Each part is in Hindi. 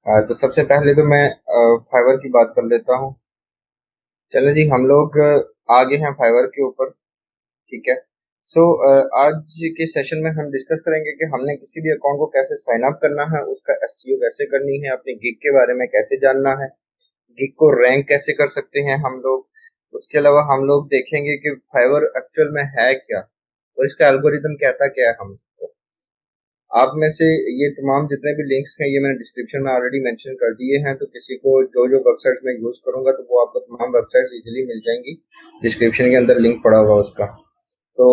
तो सबसे पहले तो मैं फाइवर की बात कर लेता हूँ। चलो जी, हम लोग आ गए हैं फाइवर के ऊपर। ठीक है। सो आज के सेशन में हम डिस्कस करेंगे कि हमने किसी भी अकाउंट को कैसे साइन अप करना है, उसका एसईओ कैसे करनी है, अपने गिग के बारे में कैसे जानना है, गिग को रैंक कैसे कर सकते हैं हम लोग। उसके अलावा हम लोग देखेंगे कि फाइवर एक्चुअल में है क्या और इसका एल्गोरिदम कहता क्या है हमको। आप में से ये तमाम जितने भी लिंक्स हैं ये मैंने डिस्क्रिप्शन में ऑलरेडी मेंशन कर दिए हैं, तो किसी को जो जो वेबसाइट में यूज करूंगा तो वो आपको तमाम वेबसाइट इजीली मिल जाएंगी। डिस्क्रिप्शन के अंदर लिंक पड़ा हुआ उसका। तो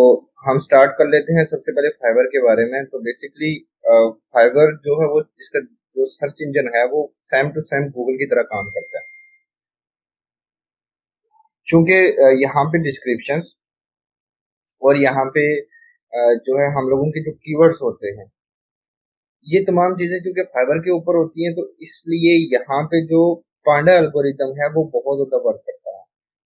हम स्टार्ट कर लेते हैं सबसे पहले फाइवर के बारे में। तो बेसिकली फाइवर जो है वो जिसका जो सर्च इंजन है वो सेम टू सेम गूगल की तरह काम करता है। चूंकि यहाँ पे डिस्क्रिप्शंस और यहाँ पे जो है हम लोगों के जो कीवर्ड्स होते हैं, ये तमाम चीजें क्योंकि फाइबर के ऊपर होती हैं, तो इसलिए यहाँ पे जो पांडा एल्गोरिदम है वो बहुत ज्यादा वर्क करता है।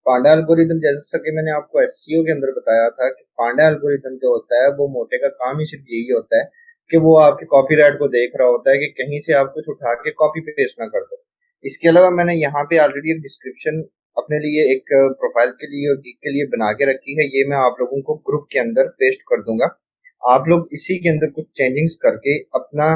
पांडा एल्गोरिदम जैसा कि मैंने आपको एससीओ के अंदर बताया था कि पांडा एल्गोरिदम जो होता है वो मोटे का काम ही सिर्फ यही होता है कि वो आपके कॉपीराइट को देख रहा होता है कि कहीं से आप कुछ उठा के कॉपी पेस्ट ना कर दो। इसके अलावा मैंने यहाँ पे ऑलरेडी एक डिस्क्रिप्शन अपने लिए एक प्रोफाइल के लिए और गिग के लिए बना के रखी है, ये मैं आप लोगों को ग्रुप के अंदर पेस्ट कर दूंगा। आप लोग इसी के अंदर कुछ चेंजिंग्स करके अपना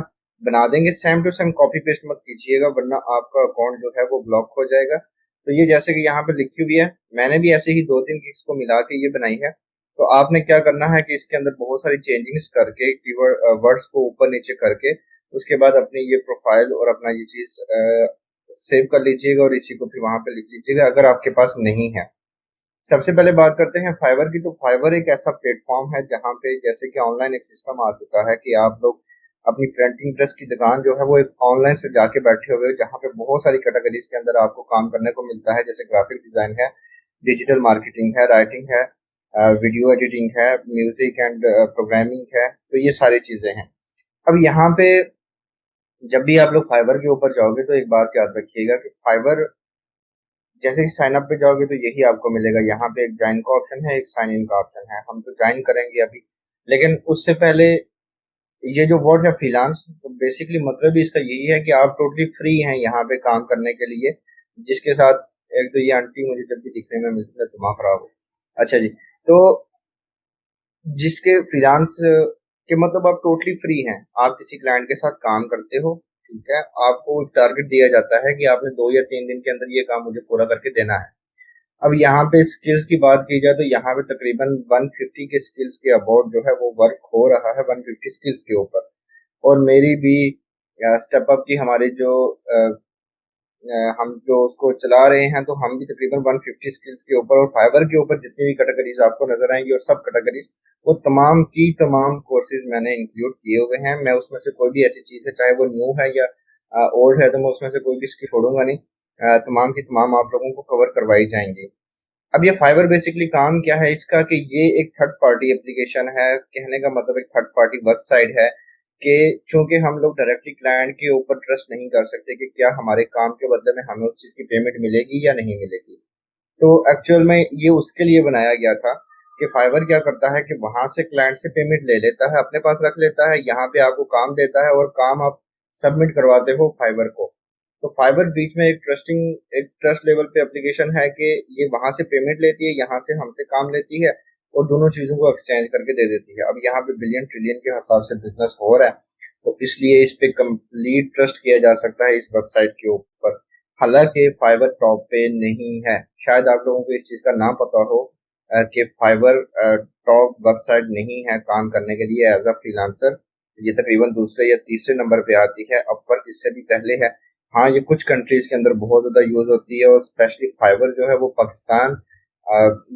बना देंगे। Same to same copy paste मत कीजिएगा वरना आपका अकाउंट जो है वो ब्लॉक हो जाएगा। तो ये जैसे कि यहाँ पे लिखी हुई है, मैंने भी ऐसे ही दो तीन गिग्स को मिला के ये बनाई है। तो आपने क्या करना है कि इसके अंदर बहुत सारी चेंजिंग्स करके कीवर्ड वर्ड्स को ऊपर नीचे करके उसके बाद अपनी ये प्रोफाइल और अपना ये चीज सेव कर लीजिएगा और इसी को फिर वहां पे लिख लीजिएगा अगर आपके पास नहीं है। सबसे पहले बात करते हैं फाइवर की। तो फाइवर एक ऐसा प्लेटफॉर्म है जहाँ पे जैसे कि ऑनलाइन एक सिस्टम आ चुका है कि आप लोग अपनी प्रिंटिंग प्रेस की दुकान जो है वो एक ऑनलाइन से जाके बैठे हुए हो, जहाँ पे बहुत सारी कैटेगरीज के अंदर आपको काम करने को मिलता है, जैसे ग्राफिक डिजाइन है, डिजिटल मार्केटिंग है, राइटिंग है, वीडियो एडिटिंग है, म्यूजिक एंड प्रोग्रामिंग है। तो ये सारी चीजें हैं। अब यहाँ पे जब भी आप लोग फाइवर के ऊपर जाओगे तो एक बात याद रखिएगा कि फाइवर जैसे ही साइन अप पे जाओगे तो यही आपको मिलेगा। यहाँ पे एक ज्वाइन का ऑप्शन है, एक साइन इन का ऑप्शन है। हम तो ज्वाइन करेंगे अभी, लेकिन उससे पहले ये जो वर्ड है फ्रीलांस, तो बेसिकली मतलब ही इसका यही है कि आप टोटली फ्री हैं यहाँ पे काम करने के लिए। जिसके साथ एक तो ये आंटी मुझे जब भी दिखने में मिलती है दिमाग खराब हो। अच्छा जी। तो जिसके फ्रीलांस के मतलब आप टोटली फ्री हैं, आप किसी क्लाइंट के साथ काम करते हो। ठीक है। आपको एक टारगेट दिया जाता है कि आपने 2 या 3 दिन के अंदर ये काम मुझे पूरा करके देना है। अब यहाँ पे स्किल्स की बात की जाए तो यहाँ पे तकरीबन 150 के स्किल्स के अबाउट जो है वो वर्क हो रहा है, 150 स्किल्स के ऊपर। और मेरी भी स्टेप अप की हमारी जो हम जो उसको चला रहे हैं तो हम भी तकरीबन 150 स्किल्स के ऊपर और फाइबर के ऊपर जितनी भी कैटेगरीज आपको नजर आएंगी और सब कैटेगरीज वो तमाम की तमाम कोर्सेज मैंने इंक्लूड किए हुए हैं। मैं उसमें से कोई भी ऐसी चीज है, चाहे वो न्यू है या ओल्ड है, तो मैं उसमें से कोई भी स्किल छोड़ूंगा नहीं। तमाम की तमाम आप लोगों को कवर करवाई जाएंगी। अब ये फाइबर बेसिकली काम क्या है इसका कि ये एक थर्ड पार्टी एप्लीकेशन है। कहने का मतलब एक थर्ड पार्टी वेबसाइट है कि चूंकि हम लोग डायरेक्टली क्लाइंट के ऊपर ट्रस्ट नहीं कर सकते कि क्या हमारे काम के बदले में हमें उस चीज की पेमेंट मिलेगी या नहीं मिलेगी। तो एक्चुअल में ये उसके लिए बनाया गया था कि फाइवर क्या करता है कि वहां से क्लाइंट से पेमेंट ले लेता है, अपने पास रख लेता है, यहाँ पे आपको काम देता है और काम आप सबमिट करवाते हो फाइवर को। तो फाइबर बीच में एक ट्रस्ट लेवल पे एप्लीकेशन है कि ये वहां से पेमेंट लेती है, यहाँ से हमसे काम लेती है और दोनों चीजों को एक्सचेंज करके दे देती है। अब यहाँ पे बिलियन ट्रिलियन के हिसाब से बिजनेस हो रहा है, तो इसलिए इस पे कंप्लीट ट्रस्ट किया जा सकता है इस वेबसाइट के ऊपर। हालांकि फाइबर टॉप पे नहीं है। शायद आप लोगों को इस चीज का नाम पता हो कि फाइबर टॉप वेबसाइट नहीं है काम करने के लिए एज अ फ्रीलांसर। ये तकरीबन दूसरे या तीसरे नंबर पे आती है, अपवर्क इससे भी पहले है। हाँ, ये कुछ कंट्रीज के अंदर बहुत ज्यादा यूज होती है और स्पेशली फाइबर जो है वो पाकिस्तान,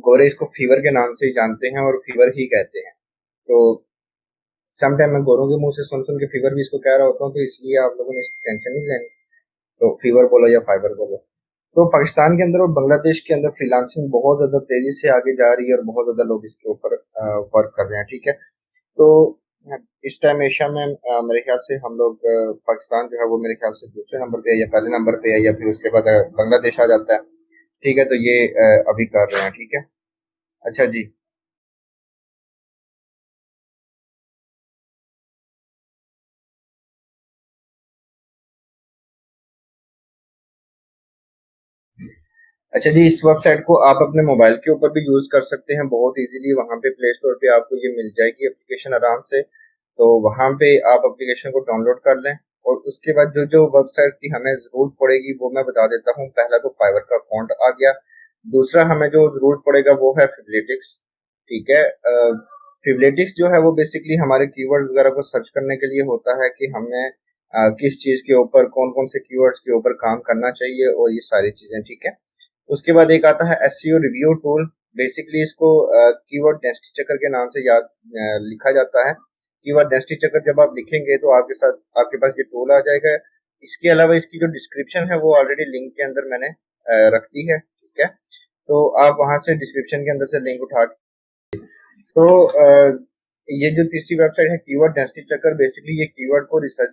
गोरे इसको फीवर के नाम से ही जानते हैं और फीवर ही कहते हैं। तो समटाइम मैं गोरों के मुंह से सुन सुन के फीवर भी इसको कह रहा होता हूँ, तो इसलिए आप लोगों ने इसकी टेंशन नहीं लेनी। तो फीवर बोलो या फाइबर बोलो। तो पाकिस्तान के अंदर और बांग्लादेश के अंदर फ्रीलांसिंग बहुत ज्यादा तेजी से आगे जा रही है और बहुत ज्यादा लोग इसके ऊपर वर्क कर रहे हैं। ठीक है। तो इस टाइम एशिया में मेरे ख्याल से हम लोग पाकिस्तान जो है वो मेरे ख्याल से दूसरे नंबर पे है या पहले नंबर पे है या फिर उसके बाद बांग्लादेश आ जाता है। ठीक है। तो ये अभी कर रहे हैं। ठीक है। अच्छा जी। अच्छा जी, इस वेबसाइट को आप अपने मोबाइल के ऊपर भी यूज कर सकते हैं बहुत इजीली। वहां पे प्ले स्टोर पे आपको ये मिल जाएगी एप्लीकेशन आराम से। तो वहां पे आप एप्लीकेशन को डाउनलोड कर लें, और उसके बाद जो जो वेबसाइट्स की हमें जरूरत पड़ेगी वो मैं बता देता हूँ। पहला तो फाइवर का अकाउंट आ गया। दूसरा हमें जो जरूरत पड़ेगा वो है फिवलेटिक्स। ठीक है। फिवलेटिक्स जो है वो बेसिकली हमारे कीवर्ड वगैरह को सर्च करने के लिए होता है कि हमें किस चीज के ऊपर कौन कौन से कीवर्ड्स के ऊपर काम करना चाहिए और ये सारी चीजें। ठीक है। उसके बाद एक आता है एसईओ रिव्यू टूल। बेसिकली इसको कीवर्ड डेंसिटी चेकर के नाम से याद लिखा जाता है। कीवर्ड डेंसिटी चेकर जब आप लिखेंगे तो आपके साथ आपके पास ये टूल आ जाएगा। इसके अलावा इसकी जो डिस्क्रिप्शन है वो ऑलरेडी लिंक के अंदर मैंने रख दी है। ठीक है। तो आप वहां से डिस्क्रिप्शन के अंदर से लिंक उठा। तो ये जो तीसरी वेबसाइट है कीवर्ड डेंसिटी चेकर, बेसिकली ये कीवर्ड को सर्च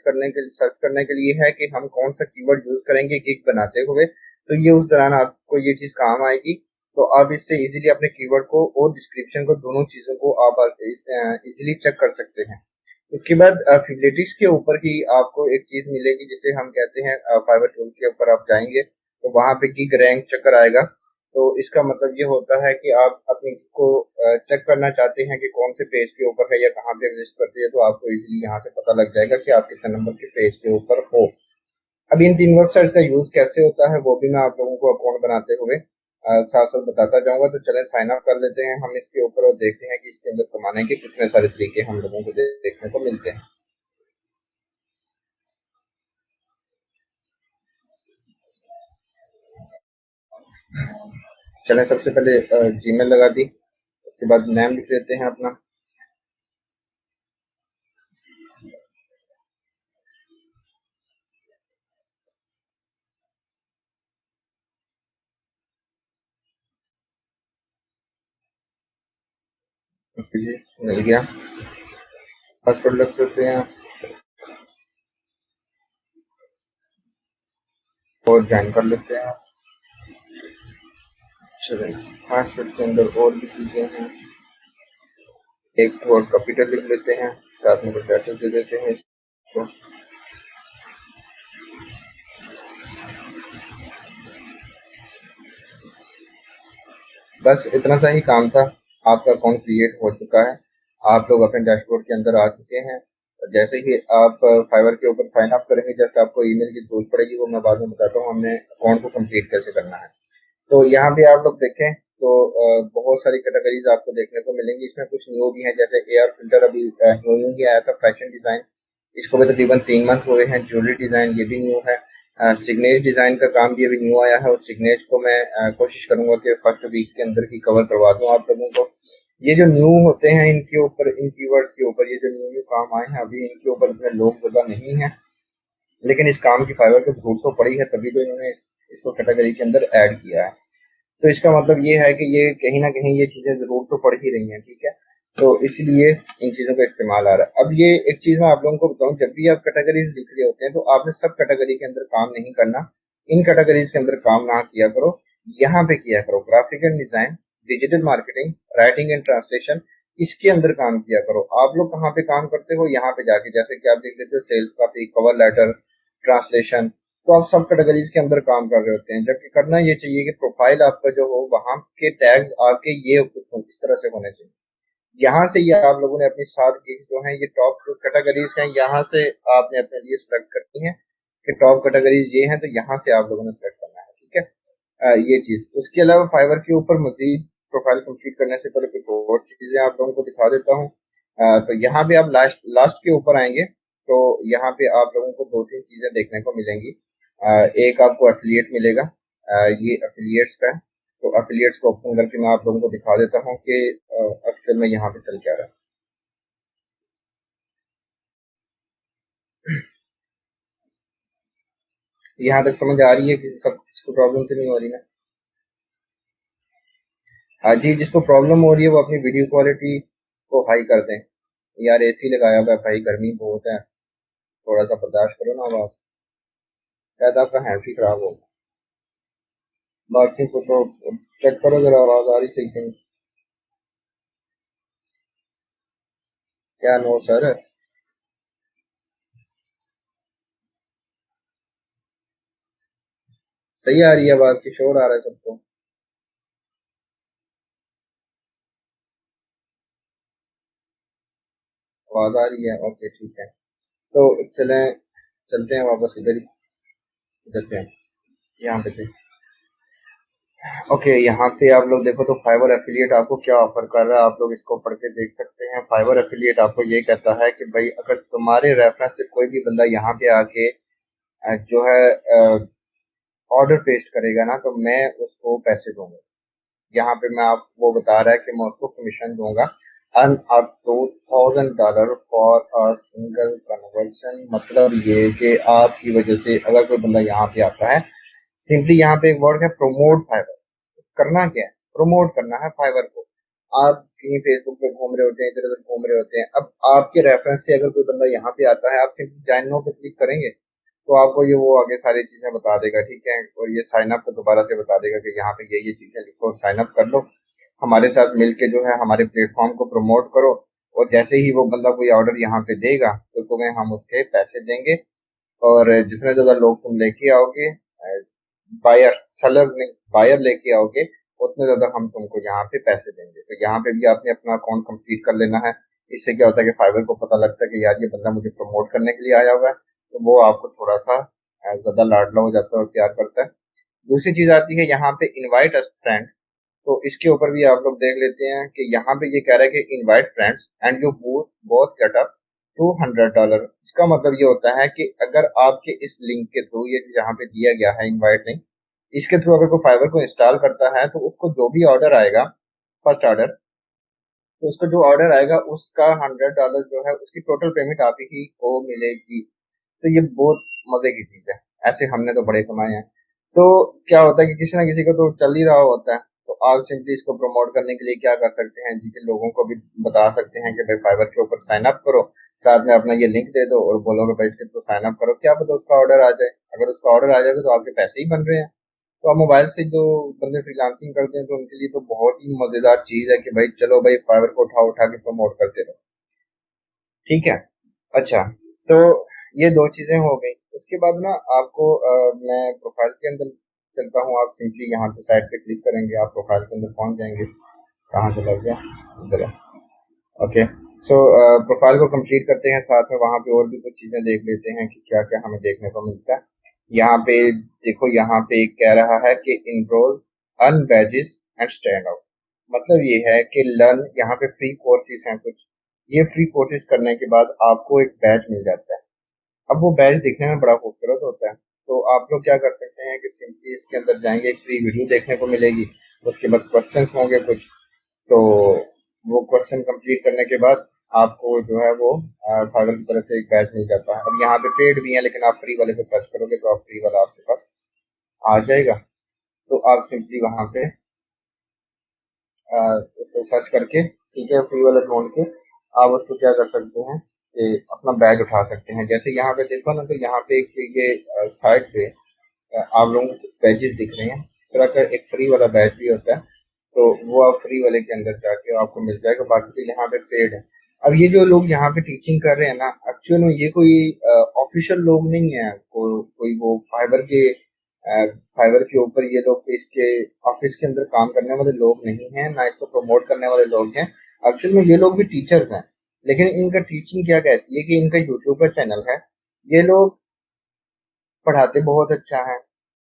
करने के लिए है कि हम कौन सा कीवर्ड यूज करेंगे गिग बनाते हुए। तो ये उस दौरान आपको ये चीज काम आएगी। तो आप इससे इजीली अपने कीवर्ड को और डिस्क्रिप्शन को दोनों चीजों को आप इजीली चेक कर सकते हैं। उसके बाद फिवलेटिक्स के ऊपर ही आपको एक चीज मिलेगी जिसे हम कहते हैं फाइवर टूल के ऊपर आप जाएंगे तो वहां पे गिग रैंक चेकर आएगा। तो इसका मतलब ये होता है कि आप अपनी को चेक करना चाहते हैं कि कौन से पेज के ऊपर है या कहाँ पे एग्जिस्ट करती है, तो आपको इजीली यहाँ से पता लग जाएगा कि आप कितने नंबर के पेज के ऊपर हो। अब इन तीन वेबसाइट का यूज कैसे होता है वो भी मैं आप लोगों को अकाउंट बनाते हुए साथ साथ बताता जाऊंगा। तो चलें साइन अप कर लेते हैं हम इसके ऊपर और देखते हैं कि इसके अंदर कमाने के कितने सारे तरीके हम लोगों को देखने को मिलते हैं। चलें, सबसे पहले जीमेल लगा दी। उसके बाद नेम लिख लेते हैं अपना। ओके जी, मिल गया। पासवर्ड लग लेते हैं और ज्वाइन कर लेते हैं। चलें, पासवर्ड के अंदर और भी चीजें हैं। एक और कैपिटल लिख लेते हैं, साथ में कुछ लेटर दे देते हैं इसको। बस इतना सा ही काम था। आपका अकाउंट क्रिएट हो चुका है। आप लोग अपने डैशबोर्ड के अंदर आ चुके हैं। जैसे ही आप फाइवर के ऊपर साइन अप करेंगे, जैसे आपको ईमेल की जरूरत पड़ेगी वो मैं बाद में बताता हूँ हमने अकाउंट को कंप्लीट कैसे करना है। तो यहाँ पे आप लोग देखें तो बहुत सारी कैटेगरीज आपको देखने को मिलेंगी। इसमें कुछ न्यू भी हैं, जैसे एयर फिल्टर अभी न्यू ही आया था। फैशन डिजाइन, इसको भी तकरीबन 3 मंथ हुए हैं। ज्वेलरी डिजाइन ये भी न्यू है। सिग्नेज डिजाइन का काम भी अभी न्यू आया है और सिग्नेज को मैं कोशिश करूंगा कि फर्स्ट वीक के अंदर ही कवर करवा दूं आप लोगों को। ये जो न्यू होते हैं इनके ऊपर, इन कीवर्ड्स के ऊपर ये जो न्यू न्यू काम आए हैं अभी इनके ऊपर इतने लोग ज्यादा नहीं है, लेकिन इस काम की फाइबर को जरूरत तो पड़ी है तभी तो इन्होंने इसको कैटेगरी के अंदर ऐड किया है। तो इसका मतलब ये है कि ये कहीं ना कहीं ये चीजें जरूर तो पड़ ही रही हैं। ठीक है। तो इसलिए इन चीजों का इस्तेमाल आ रहा है। अब ये एक चीज मैं आप लोगों को बताऊं, जब भी आप कैटेगरीज लिख रहे होते हैं तो आपने सब कैटेगरी के अंदर काम नहीं करना। इन कैटेगरीज के अंदर काम ना किया करो, यहाँ पे किया करो। Graphic and design, digital marketing, writing and translation, इसके अंदर काम किया करो। आप लोग कहाँ पे काम करते हो, यहाँ पे जाके, जैसे कि आप देख लेते हो sales copy, cover letter, translation, तो आप सब कैटेगरीज के अंदर काम कर रहे होते हैं। जबकि करना ये चाहिए कि प्रोफाइल आपका जो हो वहां के टैग्स आपके ये इस तरह से होने चाहिए। यहाँ से ये आप लोगों ने अपनी 7 गिग्स जो हैं, ये टॉप जो कैटेगरीज हैं, यहाँ से आपने अपने लिए सेलेक्ट करनी है कि टॉप कैटेगरीज ये हैं, तो यहाँ से आप लोगों ने सेलेक्ट करना है। ठीक है। ये चीज। उसके अलावा फाइवर के ऊपर मजीद प्रोफाइल कंप्लीट करने से पहले कुछ और चीजें आप लोगों को दिखा देता हूँ। तो यहाँ पे आप लास्ट लास्ट के ऊपर आएंगे तो यहाँ पे आप लोगों को 2-3 चीजें देखने को मिलेंगी। एक आपको एफिलिएट मिलेगा। ये एफिलिएट्स का है। तो एफिलिएट्स को ओपन करके मैं आप लोगों को दिखा देता हूँ कि अक्सर में यहाँ पे चल क्या रहा है। यहाँ तक समझ आ रही है कि सब किसको प्रॉब्लम तो नहीं हो रही ना? हाँ जी, जिसको प्रॉब्लम हो रही है वो अपनी वीडियो क्वालिटी को हाई कर दें। यार एसी लगाया हुआ है भाई, गर्मी बहुत है, थोड़ा सा बर्दाश्त करो ना आवाज। शायद आपका हैंड ही खराब हो। बाकी को तो चेक करो जरा, आवाज आ रही सही से? क्या नो सर? सही आ रही है आवाज की शोर आ रहा है सबको? आवाज आ रही है? ओके ठीक है। तो चलें, चलते हैं वापस इधर ही, इधर पे हैं, यहाँ पे थे। ओके, यहाँ पे आप लोग देखो तो फाइवर एफिलिएट आपको क्या ऑफर कर रहा है, आप लोग इसको पढ़ के देख सकते हैं। फाइवर एफिलिएट आपको ये कहता है कि भाई अगर तुम्हारे रेफरेंस से कोई भी बंदा यहाँ पे आके जो है ऑर्डर पेस्ट करेगा ना, तो मैं उसको पैसे दूंगा। यहाँ पे मैं आप वो बता रहा है कि मैं उसको कमीशन दूंगा, earn up to $1000 for a single conversion. मतलब ये कि आपकी वजह से अगर कोई बंदा यहाँ पे आता है, सिंपली यहाँ पे एक वर्ड है प्रमोट फाइवर। करना क्या है? प्रमोट करना है फाइवर को। आप कहीं फेसबुक पे घूम रहे होते हैं, इधर उधर घूम रहे होते हैं, अब आपके रेफरेंस से अगर कोई बंदा यहाँ पे आता है, आप सिर्फ ज्वाइन नो पे क्लिक करेंगे तो आपको ये वो आगे सारी चीजें बता देगा, ठीक है। और ये साइन अप को दोबारा से बता देगा कि यहाँ पे ये चीजें लिखो और साइन अप कर लो, हमारे साथ मिलके जो है हमारे प्लेटफॉर्म को प्रमोट करो। और जैसे ही वो बंदा कोई ऑर्डर यहाँ पे देगा तो तुम्हें हम उसके पैसे देंगे। और जितने ज्यादा लोग तुम लेके आओगे, बायर सेलर नहीं बायर लेके आओगे, उतने ज्यादा हम तुमको यहाँ पे पैसे देंगे। तो यहाँ पे भी आपने अपना अकाउंट कंप्लीट कर लेना है। इससे क्या होता है कि फाइवर को पता लगता है कि यार ये बंदा मुझे प्रमोट करने के लिए आया हुआ है, तो वो आपको थोड़ा सा ज्यादा लाडला हो जाता है और प्यार करता है। दूसरी चीज आती है यहाँ पे इनवाइट अस फ्रेंड। तो इसके ऊपर भी आप लोग देख लेते हैं कि यहाँ पे ये कह रहा है कि invite friends and you both get up $200। इसका मतलब ये होता है कि अगर आपके इस लिंक के थ्रू, ये यहाँ पे दिया गया है इनवाइट लिंक, इसके थ्रू अगर कोई फाइवर को इंस्टॉल करता है तो उसको जो भी ऑर्डर आएगा, फर्स्ट ऑर्डर, तो उसका जो ऑर्डर आएगा उसका $100 जो है उसकी टोटल पेमेंट आप ही को मिलेगी। तो ये बहुत मजे की चीज है, ऐसे हमने तो बड़े कमाए हैं। तो क्या होता है कि किसी ना किसी को तो चल ही रहा होता है, तो आप सिंपली इसको प्रमोट करने के लिए क्या कर सकते हैं जी, के लोगों को भी बता सकते हैं कि भाई फाइवर के ऊपर साइन अप करो, साथ में अपना ये लिंक दे दो और बोलो कि भाई इसके थ्रू साइन अप करो, क्या पता उसका ऑर्डर आ जाए। अगर उसका ऑर्डर आ जाएगा तो आपके पैसे ही बन रहे हैं। तो आप मोबाइल से जो बंदे फ्रीलांसिंग करते हैं तो उनके लिए तो बहुत ही मजेदार चीज है कि भाई चलो भाई फाइवर को उठा उठा के प्रमोट करते रहो, ठीक है। अच्छा, तो ये दो चीजें हो गई। उसके बाद ना आपको मैं प्रोफाइल के अंदर चलता हूँ। आप सिंपली यहाँ पे साइड पे क्लिक करेंगे, आप प्रोफाइल के अंदर पहुंच जाएंगे। कहाँ से लग गया? इधर है। ओके, सो प्रोफाइल को कंप्लीट करते हैं, साथ में वहाँ पे और भी कुछ चीजें देख लेते हैं कि क्या क्या हमें देखने को मिलता है। यहाँ पे देखो, यहाँ पे कह रहा है कि enrol, earn badges and stand out. मतलब ये है कि लर्न, यहाँ पे फ्री कोर्सेज हैं कुछ, ये फ्री कोर्सेज करने के बाद आपको एक बैच मिल जाता है। अब वो बैच दिखने में बड़ा खूबसूरत होता है। तो आप लोग क्या कर सकते हैं कि सिंपली इसके अंदर जाएंगे, एक फ्री वीडियो देखने को मिलेगी, उसके बाद क्वेश्चंस होंगे कुछ, तो वो क्वेश्चन कंप्लीट करने के बाद आपको जो है वो फाइवर की तरफ से एक बैच मिल जाता है। अब यहाँ पे पेड भी है, लेकिन आप फ्री वाले को सर्च करोगे तो आप फ्री वाला आपके पास आ जाएगा। तो आप सिंपली वहाँ पे उसको सर्च करके, ठीक है, फ्री वाला ढूंढ के आप उसको क्या कर सकते हैं कि अपना बैच उठा सकते हैं। जैसे यहाँ पे देखो ना, तो यहाँ पे एक ये साइट पे आप लोगों को बैचेस दिख रहे हैं, इस तरह का एक फ्री वाला बैच भी होता है। तो वो आप फ्री वाले के अंदर जाके आपको मिल जाएगा, बाकी तो यहाँ पे पेड है। अब ये जो लोग यहाँ पे टीचिंग कर रहे हैं ना, एक्चुअल में ये कोई ऑफिशियल लोग नहीं है, कोई वो फाइबर के ऊपर ये लोग इसके ऑफिस के अंदर काम करने वाले लोग नहीं हैं, ना इसको प्रमोट करने वाले लोग हैं। एक्चुअल में ये लोग भी टीचर्स हैं, लेकिन इनका टीचिंग क्या कहती है कि इनका यूट्यूब का चैनल है, ये लोग पढ़ाते बहुत अच्छा है,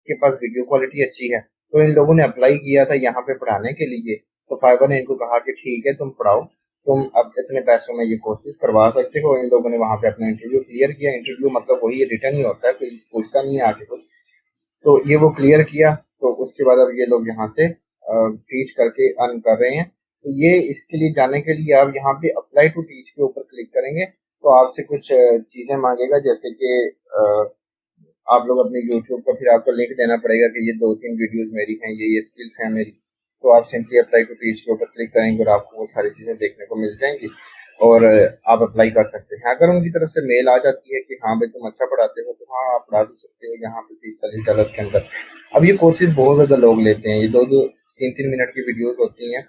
के पास वीडियो क्वालिटी अच्छी है। तो इन लोगों ने अप्लाई किया था यहाँ पे पढ़ाने के लिए, तो फाइवर ने इनको कहा कि ठीक है तुम पढ़ाओ, तुम अब इतने पैसों में ये कोर्सेज करवा सकते हो। इन लोगों ने वहां पे अपना इंटरव्यू क्लियर किया। इंटरव्यू मतलब वही रिटर्न ही होता है, कोई पूछता नहीं है आके कुछ। तो ये वो क्लियर किया, तो उसके बाद अब ये लोग यहाँ से टीच करके अर्न कर रहे हैं। तो ये इसके लिए जाने के लिए आप यहाँ पे अप्लाई टू टीच के ऊपर क्लिक करेंगे, तो आपसे कुछ चीजें मांगेगा, जैसे कि आप लोग अपने यूट्यूब का फिर आपको लिंक देना पड़ेगा कि ये 2-3 वीडियोस मेरी हैं, ये स्किल्स हैं मेरी। तो आप सिंपली अप्लाई टू टीच के ऊपर क्लिक करेंगे और आपको वो सारी चीजें देखने को मिल जाएंगी और आप अप्लाई कर सकते हैं। अगर उनकी तरफ से मेल आ जाती है कि हाँ भाई तुम अच्छा पढ़ाते हो, तो हाँ आप पढ़ा भी सकते हो यहाँ पे $30-40 के अंदर। अब ये कोर्सेज बहुत ज्यादा लोग लेते हैं, ये 2-3 मिनट की वीडियोस होती हैं।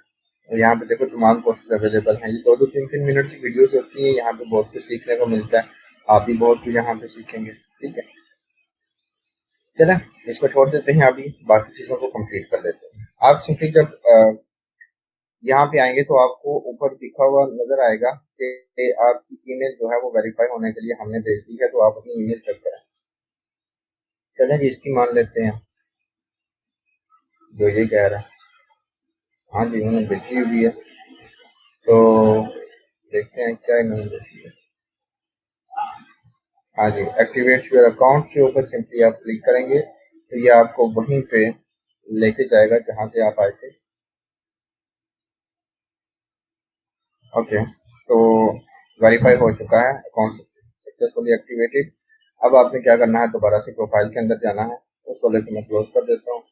और यहाँ पे देखो तमाम कोर्सेज अवेलेबल हैं, ये 2-3 मिनट की वीडियोस होती हैं। यहाँ पे बहुत कुछ सीखने को मिलता है, आप भी बहुत कुछ यहाँ पे सीखेंगे, ठीक है। चलें, इसको छोड़ देते हैं, अभी बाकी चीज़ों को कंप्लीट कर लेते हैं। आप सिंपली जब यहाँ पे आएंगे तो आपको ऊपर लिखा हुआ नजर आएगा कि आपकी ईमेल जो है वो वेरीफाई होने के लिए हमने भेज दी है, तो आप अपनी ईमेल चेक करें। चलें जी, इसकी मान लेते हैं जो ये कह रहा है। हाँ जी, उन्होंने भेजी हुई है, तो देखते हैं क्या इन्होंने भेजी है। हाँ जी, एक्टिवेट योर अकाउंट के ऊपर सिंपली आप क्लिक करेंगे तो ये आपको वहीं पे लेके जाएगा जहाँ से आप आए थे। ओके, तो वेरीफाई हो चुका है, अकाउंट सक्सेसफुली एक्टिवेटेड। अब आपने क्या करना है, दोबारा से प्रोफाइल के अंदर जाना है। उसको लेकर मैं क्लोज कर देता हूँ।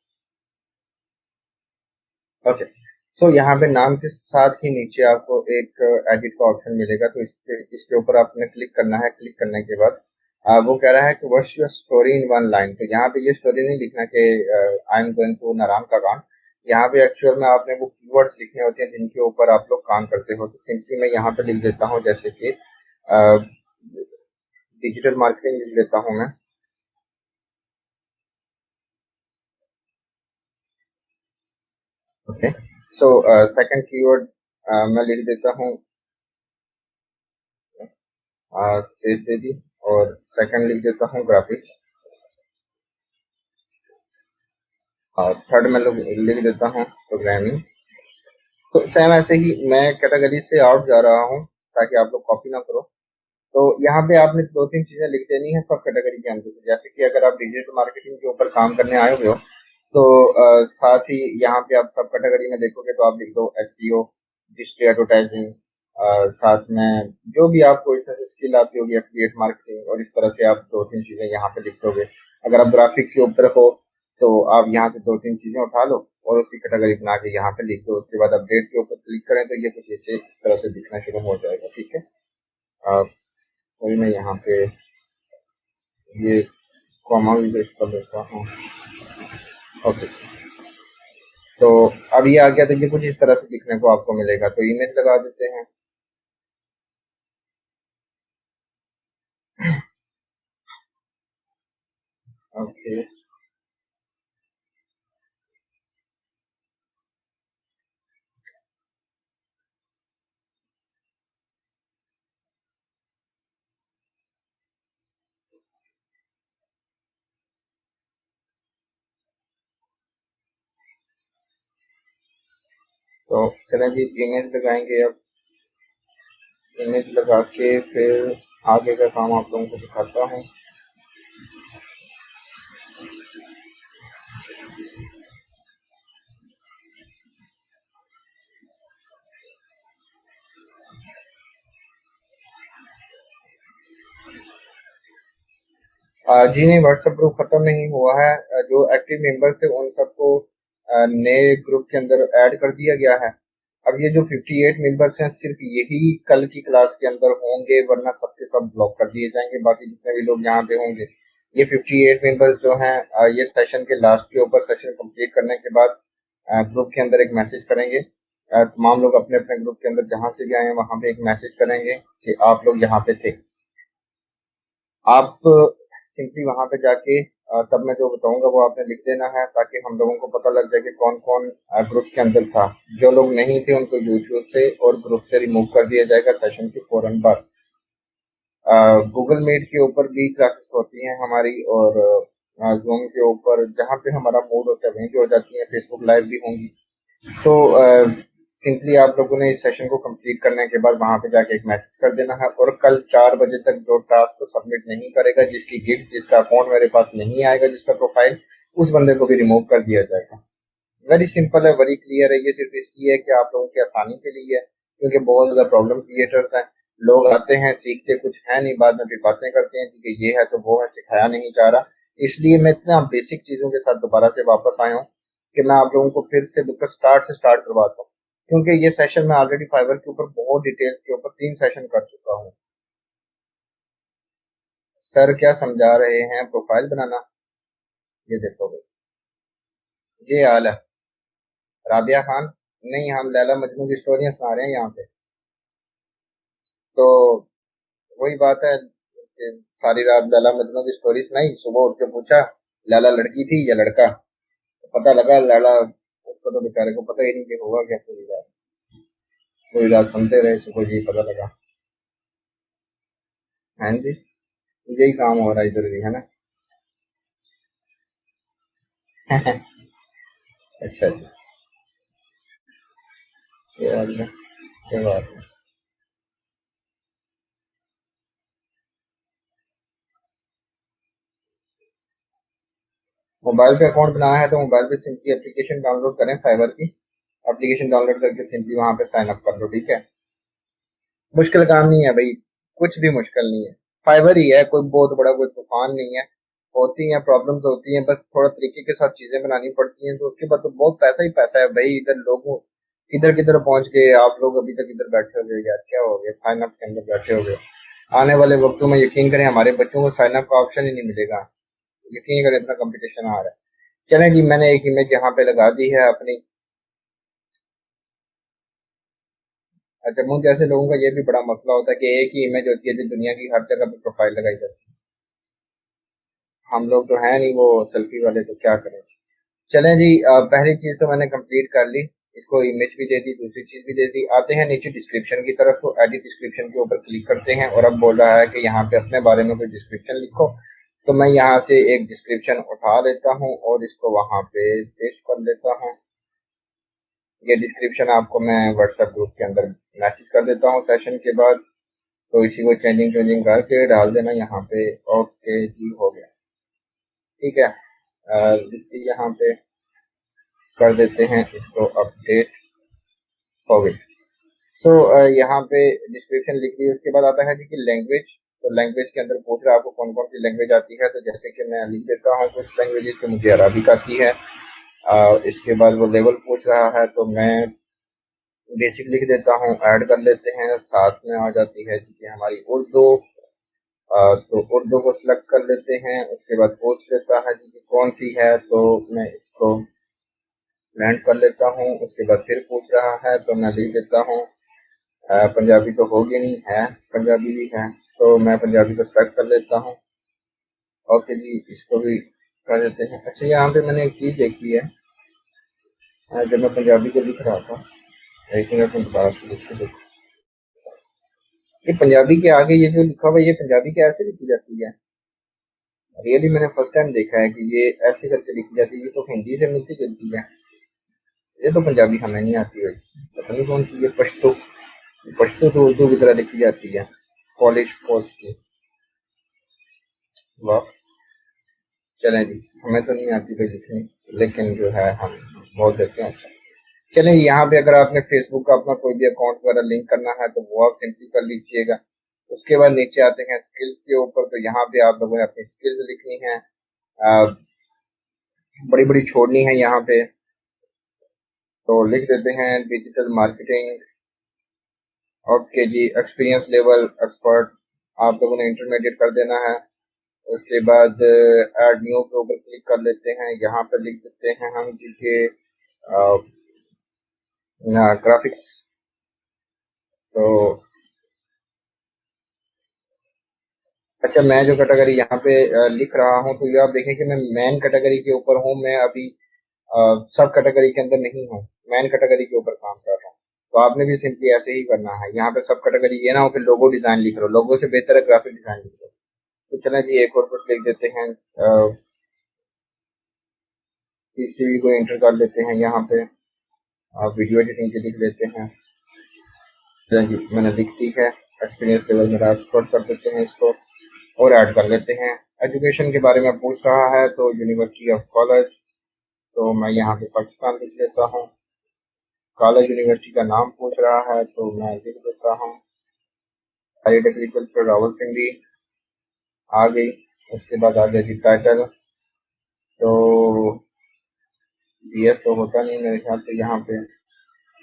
ओके, सो यहाँ पे नाम के साथ ही नीचे आपको एक एडिट का ऑप्शन मिलेगा, तो इसके ऊपर आपने क्लिक करना है। क्लिक करने के बाद वो कह रहा है कि what's your story in one line. तो यहाँ पे ये स्टोरी नहीं लिखना कि I am going to Narayan का कांड। यहाँ पे एक्चुअल में आपने वो कीवर्ड्स लिखने होते हैं जिनके ऊपर आप लोग काम करते हो। तो सिंपली मैं यहाँ पे लिख देता हूँ, जैसे कि डिजिटल मार्केटिंग लिख लेता हूँ मैं। ओके, सो सेकंड कीवर्ड मैं लिख देता हूँ स्पेस दे दी, और सेकंड लिख देता हूँ ग्राफिक्स, और थर्ड में लिख देता हूँ प्रोग्रामिंग। तो सेम ऐसे ही मैं कैटेगरी से आउट जा रहा हूँ ताकि आप लोग कॉपी ना करो। तो यहाँ पे आपने दो तीन चीजें लिख देनी है सब कैटेगरी के अंदर। जैसे कि अगर आप डिजिटल मार्केटिंग के ऊपर काम करने आए हुए हो तो साथ ही यहाँ पे आप सब कैटेगरी में देखोगे तो आप लिख दो एसईओ, डिजिटल एडवर्टाइजिंग, साथ में जो भी आपको इस तरह से स्किल आती होगी, एफिलिएट मार्केटिंग, और इस तरह से आप दो तीन चीजें यहाँ पे लिख दोगे। अगर आप ग्राफिक के ऊपर हो तो आप यहाँ से दो तीन चीजें उठा लो और उसकी कैटेगरी बना के यहाँ पे लिख दो। उसके बाद अपडेट के ऊपर क्लिक करें तो ये कुछ ऐसे इस तरह से दिखना शुरू हो जाएगा। ठीक है, वही मैं यहाँ पे ये कॉमा भी पेस्ट कर देता हूँ। ओके, तो अब ये आ गया, तो ये कुछ इस तरह से दिखने को आपको मिलेगा। तो इमेज लगा देते हैं। ओके, तो चलें जी, इमेज लगाएंगे। अब इमेज लगा के फिर आगे का काम आप लोगों को दिखाता हूँ। जी नहीं, व्हाट्सएप ग्रुप खत्म नहीं हुआ है। जो एक्टिव मेंबर्स थे उन सबको नए ग्रुप के अंदर ऐड कर दिया गया है। अब ये जो 58 मेंबर्स हैं सिर्फ यही कल की क्लास के अंदर होंगे, वरना सबके सब ब्लॉक कर दिए जाएंगे। बाकी जितने भी लोग यहाँ पे होंगे, ये 58 मेंबर्स जो हैं ये सेशन के लास्ट के ऊपर सेशन कंप्लीट करने के बाद ग्रुप के अंदर एक मैसेज करेंगे। तमाम लोग अपने अपने ग्रुप के अंदर जहाँ से भी आए हैं वहाँ पे एक मैसेज करेंगे कि आप लोग यहाँ पे थे। आप सिंपली वहां पे जाके तब मैं जो बताऊंगा वो आपने लिख देना है, ताकि हम लोगों को पता लग जाए कि कौन कौन ग्रुप्स के अंदर था। जो लोग नहीं थे उनको यूट्यूब से और ग्रुप से रिमूव कर दिया जाएगा सेशन के फौरन बाद। गूगल मीट के ऊपर भी क्लासेस होती हैं हमारी, और जूम के ऊपर जहाँ पे हमारा मूड होता है वहीं पे हो जाती है। फेसबुक लाइव भी होंगी। तो सिंपली आप लोगों ने इस सेशन को कंप्लीट करने के बाद वहां पे जाके एक मैसेज कर देना है, और कल 4 बजे तक जो टास्क को सबमिट नहीं करेगा, जिसकी गिफ्ट, जिसका अकाउंट मेरे पास नहीं आएगा, जिसका प्रोफाइल, उस बंदे को भी रिमूव कर दिया जाएगा। वेरी सिंपल है, वेरी क्लियर है। ये सिर्फ इसलिए है कि आप लोगों की आसानी के लिए है, क्योंकि बहुत ज्यादा प्रॉब्लम क्रिएटर्स हैं। लोग आते हैं, सीखते कुछ है नहीं, बाद में फिर बातें करते हैं कि ये है तो वो है, सिखाया नहीं जा रहा। इसलिए मैं इतना बेसिक चीजों के साथ दोबारा से वापस आया हूँ कि मैं आप लोगों को फिर से बिल्कुल स्टार्ट से स्टार्ट करवाता हूँ, क्योंकि ये सेशन मैं ऑलरेडी फाइवर के ऊपर बहुत डिटेल्स के ऊपर 3 सेशन कर चुका हूँ। सर क्या समझा रहे हैं, प्रोफाइल बनाना, ये देखो भाई, ये हाल है। राबिया खान, नहीं, हम लैला मजनू की स्टोरियां सुना रहे हैं यहाँ पे। तो वही बात है कि सारी रात लैला मजनू की स्टोरी सुनाई, सुबह उठ के पूछा लैला लड़की थी या लड़का, तो पता लगा लैला, उसको तो बेचारे को पता ही नहीं कि होगा क्या पूरी रात। पूरी रात सुनते रहे, सुबह जी पता लगा। हाँ जी, यही काम हो रहा है इधर भी, है ना। अच्छा जी। ये बात है, ये बात है। मोबाइल पे अकाउंट बनाना है तो मोबाइल पे सिंपली एप्लीकेशन डाउनलोड करें फाइबर की। एप्लीकेशन डाउनलोड करके सिंपली वहां पे साइन अप कर लो, ठीक है। मुश्किल काम नहीं है भाई, कुछ भी मुश्किल नहीं है। फाइबर ही है, कोई बहुत बड़ा कोई तूफान नहीं है। होती हैं प्रॉब्लम्स, होती हैं, बस थोड़ा तरीके के साथ चीजें बनानी पड़ती हैं, तो उसके बाद तो बहुत पैसा ही पैसा है भाई। इधर लोगों किधर किधर पहुंच गए आप लोग, अभी तक इधर बैठे हो गए यार, क्या हो गया, साइन अप के अंदर बैठे हो गए। आने वाले वक्तों में यकीन करें हमारे बच्चों को साइन अप का ऑप्शन ही नहीं मिलेगा। यकीन करें इतना कंपटीशन आ रहा है। चलें जी, मैंने एक इमेज यहाँ पे लगा दी है अपनी। अच्छा, मुझ जैसे लोगों का ये भी बड़ा मसला होता है कि एक ही इमेज होती है जो दुनिया की हर जगह पे प्रोफाइल लगाई जाती है। हम लोग तो हैं नहीं वो सेल्फी वाले, तो क्या करें। चलें जी, पहली चीज तो मैंने कंप्लीट कर ली। इसको इमेज भी दे दी, दूसरी चीज भी दे दी। आते हैं नीचे डिस्क्रिप्शन की तरफ, तो एडिट डिस्क्रिप्शन के ऊपर क्लिक करते हैं और अब बोल रहा है कि यहाँ पे अपने बारे में कोई डिस्क्रिप्शन लिखो। तो मैं यहाँ से एक डिस्क्रिप्शन उठा लेता हूँ और इसको वहां पे पेस्ट कर लेता हूँ। ये डिस्क्रिप्शन आपको मैं व्हाट्सएप ग्रुप के अंदर मैसेज कर देता हूँ सेशन के बाद। तो इसी को चेंजिंग चेंजिंग करके डाल देना यहाँ पे। ओके जी, हो गया, ठीक है। यहाँ पे कर देते हैं इसको अपडेट, हो गई। सो यहाँ पे डिस्क्रिप्शन लिख ली, उसके बाद आता है जी कि लैंग्वेज। तो लैंग्वेज के अंदर पूछ रहा है आपको कौन कौन सी लैंग्वेज आती है, तो जैसे कि मैं लिख देता हूँ कुछ लैंग्वेजेस, तो मुझे अरबिक आती है। इसके बाद वो लेवल पूछ रहा है, तो मैं बेसिक लिख देता हूँ, ऐड कर लेते हैं, साथ में आ जाती है क्योंकि हमारी उर्दू। तो उर्दू को सिलेक्ट कर लेते हैं। उसके बाद पूछ लेता है जी कि कौन सी है, तो मैं इसको लैंड कर लेता हूँ। उसके बाद फिर पूछ रहा है, तो मैं लिख देता हूँ पंजाबी तो होगी नहीं है, पंजाबी भी है, तो मैं पंजाबी को सेलेक्ट कर लेता हूँ। ओके जी, इसको भी कर देते हैं। अच्छा, यहाँ पे मैंने एक चीज़ देखी है, जब मैं पंजाबी को लिख रहा था, एक मिनट में दोबारा से लिख के देखो। ये पंजाबी के आगे ये जो लिखा हुआ है, ये पंजाबी के ऐसे लिखी जाती है। रियली मैंने फर्स्ट टाइम देखा है कि ये ऐसे करके लिखी जाती है। ये तो हिंदी से मिलती जुलती है। ये तो पंजाबी हमें नहीं आती हुई, पता नहीं कौन सी, ये पश्तो। पश्तो तो उर्दू की तरह लिखी जाती है, पॉलिश पोस्ट की। वाह। चलें जी, हमें तो नहीं आती कोई लिखनी, लेकिन जो है हम बहुत देते हैं। अच्छा, चलें, यहाँ पे अगर आपने फेसबुक का अपना कोई भी अकाउंट वगैरह लिंक करना है तो वो आप सिंपली कर लीजिएगा। उसके बाद नीचे आते हैं स्किल्स के ऊपर, तो यहाँ पे आप लोगों ने अपनी स्किल्स लिखनी है, बड़ी बड़ी छोड़नी है यहाँ पे। तो लिख देते हैं डिजिटल मार्केटिंग। ओके जी, एक्सपीरियंस लेवल एक्सपर्ट आप लोगों ने इंटरमीडिएट कर देना है। उसके बाद ऐड न्यू के ऊपर क्लिक कर लेते हैं। यहाँ पे लिख देते हैं हम जी के ग्राफिक्स। तो अच्छा, मैं जो कैटेगरी यहाँ पे लिख रहा हूँ, तो ये आप देखें कि मैं मेन कैटेगरी के ऊपर हूँ। मैं अभी सब कैटेगरी के अंदर नहीं हूँ, मेन कैटेगरी के ऊपर काम कर रहा हूँ। तो आपने भी सिंपली ऐसे ही करना है। यहाँ पे सब कैटेगरी, ये ना हो कि लोगो डिजाइन लिख रहे हो, लोगो से बेहतर है ग्राफिक डिजाइन लिख लो। तो चलें जी, एक और कुछ लिख देते हैं, तीसरी को एंटर कर लेते हैं। यहाँ पे वीडियो एडिटिंग के लिख लेते हैं। चलें जी, मैंने लिख दी है। एक्सपीरियंस लेवल मेरा एक्सपोर्ट कर देते हैं इसको और ऐड कर लेते हैं। एजुकेशन के बारे में पूछ रहा है, तो यूनिवर्सिटी ऑफ कॉलेज, तो मैं यहाँ पे पाकिस्तान लिख लेता हूँ। कॉलेज यूनिवर्सिटी का नाम पूछ रहा है, तो मैं लिख देता हूँ हायर एग्रीकल्चर रावलपिंडी, आ गई। उसके बाद आ गया जी टाइटल, तो BS तो होता नहीं मेरे ख्याल से यहाँ पे,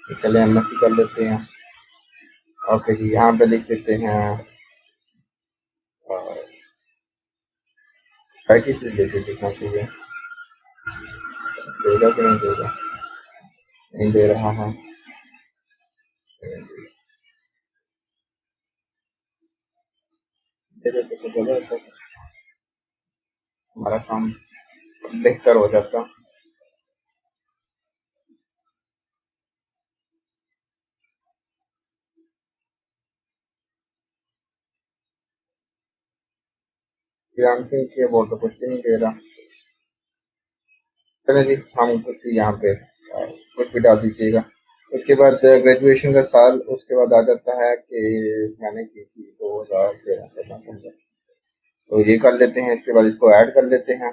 तो चले MSc कर लेते हैं। ओके जी, यहाँ पे लिख देते हैं IT से रिलेटेड लिखना चाहिए। देगा कि नहीं देगा, नहीं दे रहा है। दे देते तो चलो, तो हमारा काम बेहतर हो जाता। फ्रीलांसिंग के वो तो कुछ भी नहीं दे रहा। चलो जी, हम कुछ भी यहाँ पे कुछ भी डाल दीजिएगा। उसके बाद ग्रेजुएशन का साल, उसके बाद आ जाता है कि मैंने की थी 2013 तो ये कर लेते हैं। इसके बाद इसको ऐड कर लेते हैं।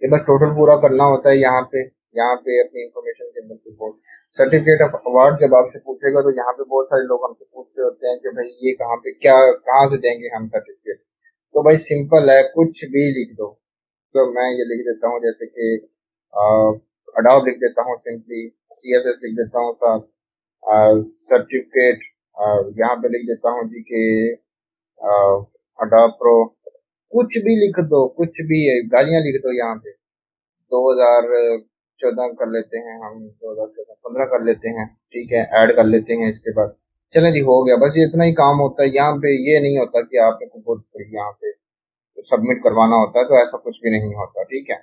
ये बस टोटल पूरा करना होता है यहाँ पे अपनी इंफॉर्मेशन के अंदर बहुत सर्टिफिकेट ऑफ अवार्ड जब आपसे पूछेगा तो यहाँ पे बहुत सारे लोग हमसे पूछते होते हैं कि भाई ये कहाँ पे क्या कहाँ से देंगे हम सर्टिफिकेट। तो भाई सिंपल है, कुछ भी लिख दो। तो मैं ये लिख देता हूँ जैसे कि अडोब लिख देता हूँ, सिंपली CSS लिख देता हूँ साथ सर्टिफिकेट। यहाँ पे लिख देता हूँ जी के अडोब प्रो। कुछ भी लिख दो, कुछ भी है, गालियां लिख दो यहाँ पे। 2014 कर लेते हैं हम, 2014-15 कर लेते हैं, ठीक है, ऐड कर लेते हैं इसके बाद। चलें जी, हो गया। बस ये इतना ही काम होता है यहाँ पे। ये नहीं होता कि आपको बहुत यहाँ पे सबमिट करवाना होता है, तो ऐसा कुछ भी नहीं होता, ठीक है।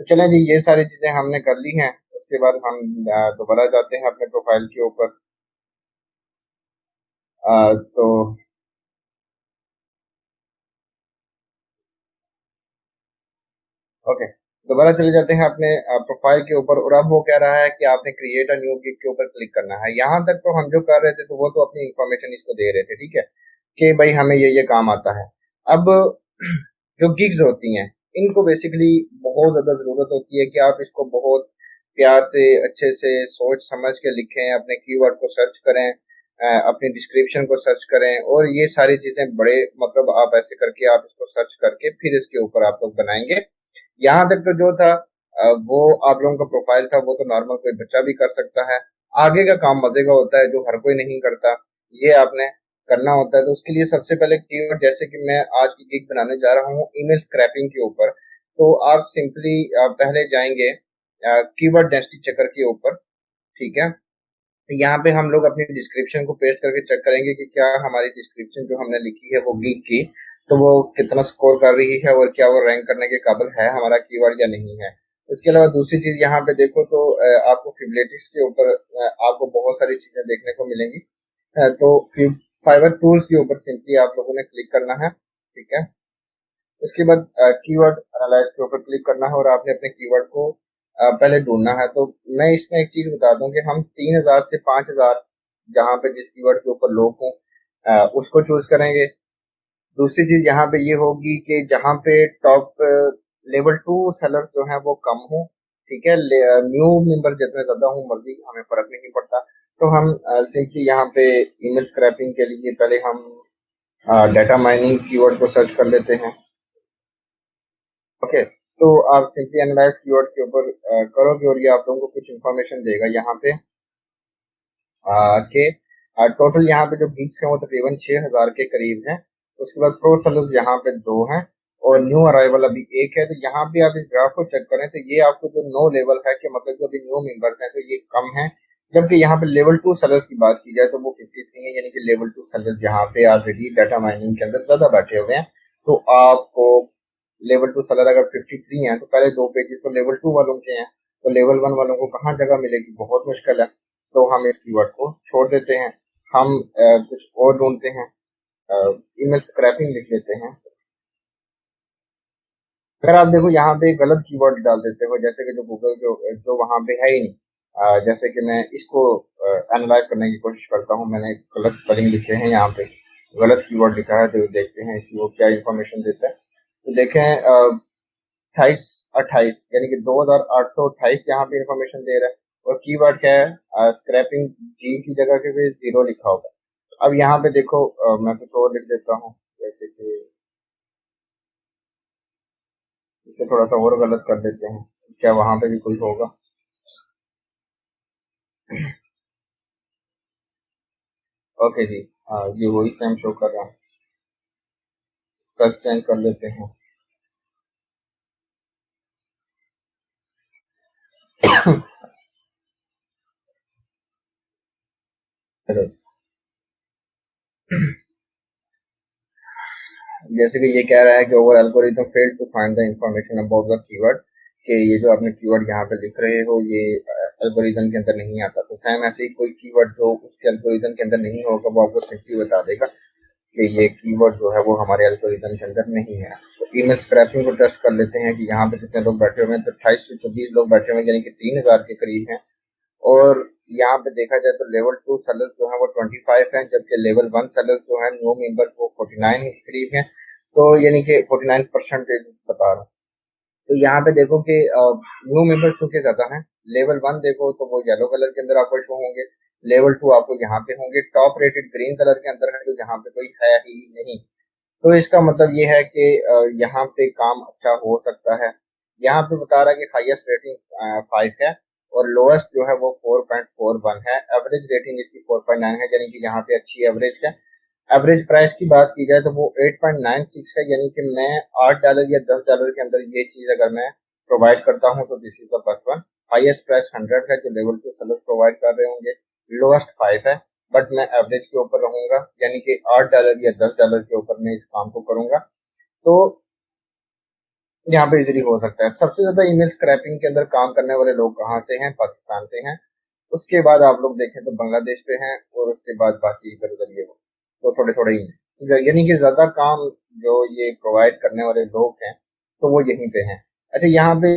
तो चलें जी, ये सारी चीजें हमने कर ली हैं। उसके बाद हम दोबारा जाते हैं अपने प्रोफाइल के ऊपर। तो ओके, दोबारा चले जाते हैं अपने प्रोफाइल के ऊपर। और अब वो कह रहा है कि आपने क्रिएट अ न्यू गिग के ऊपर क्लिक करना है। यहाँ तक तो हम जो कर रहे थे तो वो तो अपनी इंफॉर्मेशन इसको दे रहे थे, ठीक है, कि भाई हमें ये काम आता है। अब जो गिग्स होती हैं इनको बेसिकली बहुत ज्यादा जरूरत होती है कि आप इसको बहुत प्यार से अच्छे से सोच समझ के लिखें, अपने कीवर्ड को सर्च करें, अपनी डिस्क्रिप्शन को सर्च करें, और ये सारी चीजें बड़े मतलब आप ऐसे करके आप इसको सर्च करके फिर इसके ऊपर आप लोग बनाएंगे। यहाँ तक तो जो था वो आप लोगों का प्रोफाइल था, वो तो नॉर्मल कोई बच्चा भी कर सकता है। आगे का काम मजे का होता है जो हर कोई नहीं करता, ये आपने करना होता है। तो उसके लिए सबसे पहले कीवर्ड, जैसे कि मैं आज की गिग बनाने जा रहा हूँ ईमेल स्क्रैपिंग के ऊपर, तो आप सिंपली पहले जाएंगे कीवर्ड डेंसिटी चेकर के ऊपर, ठीक है। यहाँ पे हम लोग अपनी डिस्क्रिप्शन को पेस्ट करके चेक करेंगे कि क्या हमारी डिस्क्रिप्शन जो हमने लिखी है वो गिग की, तो वो कितना स्कोर कर रही है और क्या वो रैंक करने के काबिल है हमारा कीवर्ड या नहीं है। इसके अलावा दूसरी चीज यहाँ पे देखो तो आपको फिबलेटिक्स के ऊपर आपको बहुत सारी चीजें देखने को मिलेंगी। तो फाइवर टूल्स के ऊपर सिंपली आप लोगों ने क्लिक करना है, ठीक है। उसके बाद कीवर्ड एनालाइज के ऊपर क्लिक करना है और आपने अपने कीवर्ड को पहले ढूंढना है। तो मैं इसमें एक चीज बता दूं कि हम 3000 से 5000 जहां पे जिस कीवर्ड के ऊपर लोग हों उसको चूज करेंगे। दूसरी चीज यहाँ पे ये होगी कि जहाँ पे टॉप लेवल 2 सेलर जो है वो कम हो, ठीक है। न्यू मेंबर जितने ज्यादा हो मर्जी, हमें फर्क नहीं पड़ता। तो हम सिंपली यहाँ पे ईमेल स्क्रैपिंग के लिए पहले हम डाटा माइनिंग कीवर्ड को सर्च कर लेते हैं। ओके, तो आप सिंपली एनालाइज कीवर्ड के ऊपर करोगे और ये आप लोगों को कुछ इंफॉर्मेशन देगा यहाँ पे कि टोटल यहाँ पे जो गिग्स हैं वो तकरीबन 6000 के करीब हैं। उसके बाद प्रो सेलर्स यहाँ पे 2 हैं और न्यू अराइवल अभी 1 है। तो यहाँ पे आप इस ग्राफ को चेक करें तो ये आपको जो नो लेवल है कि मतलब जो अभी न्यू मेंबर्स हैं तो ये कम है। जबकि यहाँ पे लेवल 2 सेलर्स की बात की जाए तो वो 53 है, यानी कि लेवल 2 सेलर्स यहाँ पे ऑलरेडी डाटा माइनिंग के अंदर ज्यादा बैठे हुए हैं। तो आपको लेवल 2 सेलर अगर 53 हैं तो पहले 2 पेजेस तो लेवल 2 वालों के हैं, तो लेवल 1 वालों को कहाँ जगह मिलेगी, बहुत मुश्किल है। तो हम इस कीवर्ड को छोड़ देते हैं। हम कुछ और ढूंढते हैं, ईमेल स्क्रैपिंग लिख लेते हैं। अगर आप देखो यहाँ पे गलत कीवर्ड डाल देते हो, जैसे कि जो गूगल जो वहाँ पे है ही नहीं, जैसे कि मैं इसको एनालाइज करने की कोशिश करता हूँ, मैंने गलत स्पेलिंग लिखे हैं यहाँ पे, गलत कीवर्ड लिखा है, तो देखते हैं इसकी वो क्या इंफॉर्मेशन देता है। तो देखें 2828 यानी कि 2828 यहाँ पे इंफॉर्मेशन दे रहा है और कीवर्ड क्या है स्क्रैपिंग, जी की जगह के जीरो लिखा होगा। अब यहाँ पे देखो मैं कुछ और लिख देता हूँ, जैसे कि इसे थोड़ा सा और गलत कर देते हैं, क्या वहां पे भी कुछ होगा। ओके जी, हाँ ये वही सेम शो कर रहा है। इसका चेंज कर लेते हैं। चलो, जैसे कि ये कह रहा है कि our algorithm failed to find the information about the keyword, कि ये जो आपने कीवर्ड यहाँ पे लिख रहे हो ये एल्गोरिथम के अंदर नहीं आता। तो सेम ऐसे ही कोई कीवर्ड जो उसके एल्गोरिथम के अंदर नहीं होगा वो आपको सिंपली बता देगा कि ये कीवर्ड जो है वो हमारे एल्गोरिथम के अंदर नहीं है। तो ईमेल स्क्रैपिंग को टेस्ट कर लेते हैं कि यहाँ पे कितने लोग बैठे हुए हैं। तो 28 से 24 लोग बैठे हुए हैं, यानी कि 3000 के करीब हैं। और यहाँ पे देखा जाए तो लेवल 2 सेलर्स जो है वो 25 हैं, जबकि लेवल 1 सेलर्स जो है न्यू मेंबर्स वो 49 के करीब हैं। तो यानी कि 49% बता रहा हूँ। तो यहाँ पे देखो कि न्यू मेंबर्स चूंकि ज्यादा हैं। लेवल 1 देखो तो वो येलो कलर के अंदर आपको शो होंगे। लेवल 2 आपको यहाँ पे होंगे। टॉप रेटेड ग्रीन कलर के अंदर है, जो यहाँ पे कोई है ही नहीं। तो इसका मतलब ये है कि यहाँ पे काम अच्छा हो सकता है। यहाँ पे बता रहा है कि हाईएस्ट रेटिंग 5 है और लोएस्ट जो है वो 4.41 है। एवरेज रेटिंग इसकी 4.9 है, यानी कि यहाँ पे अच्छी एवरेज है। एवरेज प्राइस की बात की जाए तो वो 8.96 है, यानी कि मैं $8 या $10 के अंदर ये चीज अगर मैं प्रोवाइड करता हूँ तो this is the first one. Highest price 100 है जो लेवल 2 सेलर प्रोवाइड कर रहे होंगे। लोएस्ट 5 है, बट मैं एवरेज के ऊपर रहूंगा, यानी कि $8 या $10 के ऊपर मैं इस काम को करूंगा। तो यहाँ पे इजीली हो सकता है। सबसे ज्यादा ईमेल स्क्रैपिंग के अंदर काम करने वाले लोग कहाँ से हैं? पाकिस्तान से हैं। उसके बाद आप लोग देखें तो बांग्लादेश पे हैं, और उसके बाद बाकी इधर उधर ये तो थोड़े थोड़े ही हैं। यानी कि ज्यादा काम जो ये प्रोवाइड करने वाले लोग हैं तो वो यहीं पे हैं। अच्छा, यहाँ पे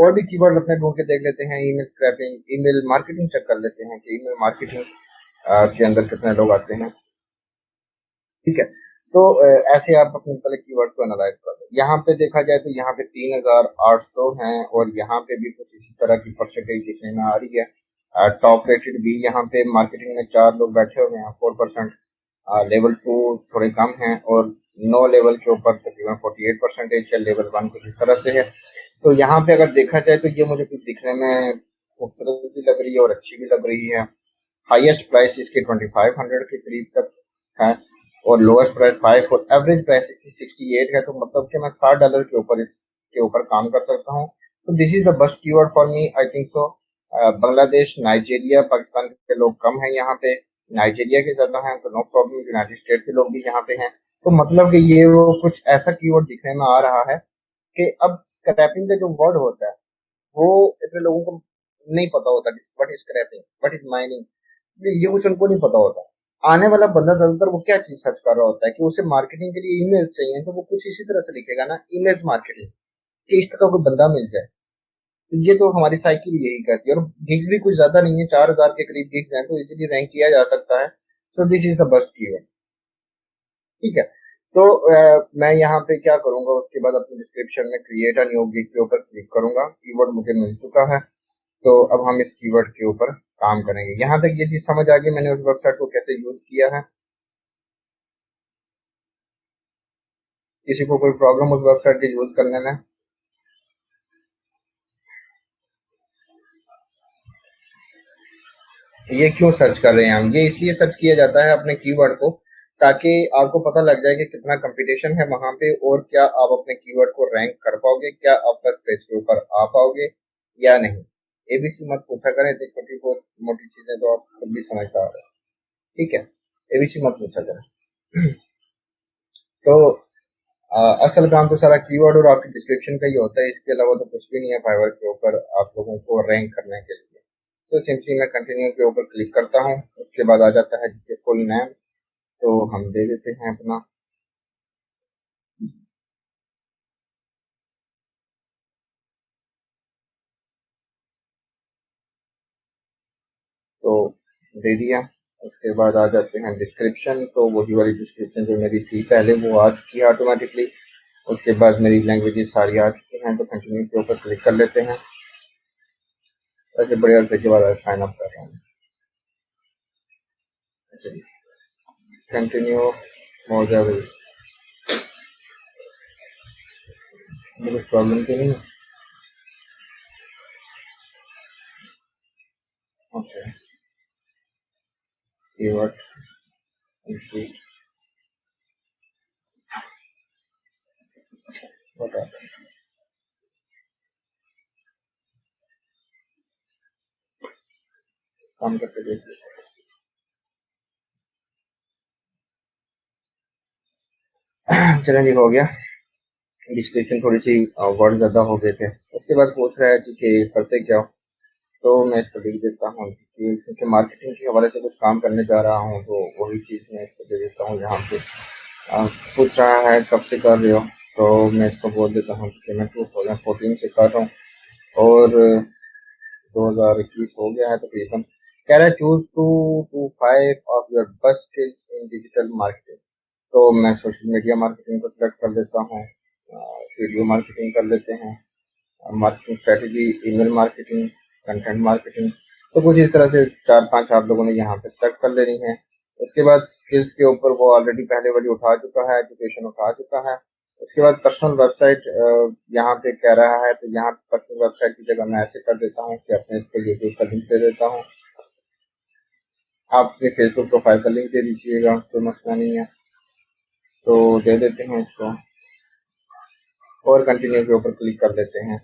और भी कीवर्ड अपने ढूंढ के देख लेते हैं। Email scraping, email marketing check कर लेते हैं कि ईमेल मार्केटिंग के अंदर कितने लोग आते हैं। ठीक है, तो ऐसे आप अपने पहले कीवर्ड को एनालाइज कर लो। यहाँ पे देखा जाए तो यहाँ पे 3800 हैं, और यहाँ पे भी कुछ इसी तरह की परसेंटेज दिखने में आ रही है। टॉप रेटेड भी यहाँ पे मार्केटिंग में 4 लोग बैठे हुए हैं, 4%। लेवल 2 थोड़े कम हैं, और नो लेवल के ऊपर तकरीबन 48% है। लेवल 1 कुछ इस तरह से है। तो यहाँ पे अगर देखा जाए तो ये मुझे कुछ दिखने में खूबसूरत भी लग रही है और अच्छी भी लग रही है। हाईएस्ट प्राइस इसके 2500 के करीब तक है, और लोएस्ट प्राइस 5, और एवरेज प्राइस इसकी 68 है। तो मतलब कि मैं $60 के ऊपर इसके ऊपर काम कर सकता हूँ। तो this is the best keyword for me, I think so. Bangladesh, Nigeria, Pakistan के लोग कम हैं यहाँ पे, नाइजीरिया के ज्यादा हैं, तो नो प्रॉब्लम। यूनाइटेड स्टेट के लोग भी यहाँ पे हैं। तो मतलब कि ये वो कुछ ऐसा कीवर्ड दिखने में आ रहा है कि अब स्क्रैपिंग का जो वर्ड होता है वो इतने लोगों को नहीं पता होता कि what is scraping, what is mining. ये कुछ उनको नहीं पता होता। आने वाला बंदा ज्यादातर वो क्या चीज सर्च कर रहा होता है कि उसे मार्केटिंग के लिए ईमेल चाहिए, तो वो कुछ इसी तरह से लिखेगा ना, ईमेल मार्केटिंग, कि इस तरह का कोई बंदा मिल जाए। तो ये तो हमारी साइकिल यही कहती है। और गिग्स भी कुछ ज्यादा नहीं है, 4000 के करीब गिग्स हैं, तो इजीली रैंक किया जा सकता है। So this is the best keyword. ठीक है, तो मैं यहाँ पे क्या करूंगा, उसके बाद अपने डिस्क्रिप्शन में क्रिएट अ न्यू गिग के ऊपर क्लिक करूंगा। कीवर्ड मुझे मिल चुका है, तो अब हम इस कीवर्ड के ऊपर काम करेंगे। यहाँ तक ये चीज समझ आ गई मैंने उस वेबसाइट को कैसे यूज किया है। किसी को कोई प्रॉब्लम उस वेबसाइट के यूज करने में? ये क्यों सर्च कर रहे हैं हम? ये इसलिए सर्च किया जाता है अपने कीवर्ड को, ताकि आपको पता लग जाए कि कितना कंपटीशन है वहां पे, और क्या आप अपने कीवर्ड को रैंक कर पाओगे, क्या आप फर्स्ट पेज के ऊपर आ पाओगे या नहीं। एबीसी मत पूछा करें, इतनी छोटी मोटी चीजें तो आप खुद भी समझदार हो। ठीक है, एबीसी मत पूछा करें। तो असल काम तो सारा कीवर्ड और आपकी डिस्क्रिप्शन का ही होता है, इसके अलावा तो कुछ भी नहीं है फाइवर के ऊपर आप लोगों को रैंक करने के लिए। तो सिंपली मैं कंटिन्यू के ऊपर क्लिक करता हूँ, उसके बाद आ जाता है फुल नेम, तो हम दे देते हैं अपना। तो दे दिया। उसके बाद आ जाते हैं डिस्क्रिप्शन, तो वही वाली डिस्क्रिप्शन जो मेरी थी पहले वो आ चुकी है ऑटोमेटिकली। उसके बाद मेरी लैंग्वेजेस सारी आ चुकी हैं, तो कंटिन्यू के ऊपर क्लिक कर लेते हैं। ऐसे बड़े अरसे के बाद साइन अप कर रहा हूँ। चलिए, कंटिन्यू हो जाए, मुझे प्रॉब्लम तो नहीं है। ओके, कीवर्ड एंट्री बता, काम करके देखिए। चलें जी, हो गया। डिस्क्रिप्शन थोड़ी सी वर्ड ज्यादा हो गए थे। उसके बाद पूछ रहा है कि करते क्या हो, तो मैं इसको लिख देता हूँ क्योंकि मार्केटिंग के हवाले से कुछ काम करने जा रहा हूँ, तो वही चीज मैं इसको दे देता हूँ यहाँ पे। पूछ रहा है कब से कर रहे हो, तो मैं इसको बोल देता हूँ कि मैं 2014 से कर रहा हूँ और 2021 हो गया है तकरीबन। कह रहा है choose 2 to 5 of your best skills in digital marketing. तो मैं सोशल मीडिया मार्केटिंग को सिलेक्ट कर देता हूँ, वीडियो मार्केटिंग कर लेते हैं, marketing strategy, email marketing, content marketing. तो कुछ इस तरह से 4-5 आप लोगों ने यहाँ पे सेलेक्ट कर लेनी है। उसके बाद स्किल्स के ऊपर वो ऑलरेडी पहले वाली उठा चुका है, एजुकेशन उठा चुका है। उसके बाद पर्सनल वेबसाइट यहाँ पे कह रहा है, तो यहाँ पे पर्सनल वेबसाइट की जगह मैं ऐसे कर देता हूँ कि अपने इसको यूट्यूब का लिंक दे देता हूँ। आप अपने फेसबुक प्रोफाइल का लिंक दे दीजिएगा, कोई मसला नहीं है। तो दे देते हैं इसको और कंटिन्यू के ऊपर क्लिक कर देते हैं।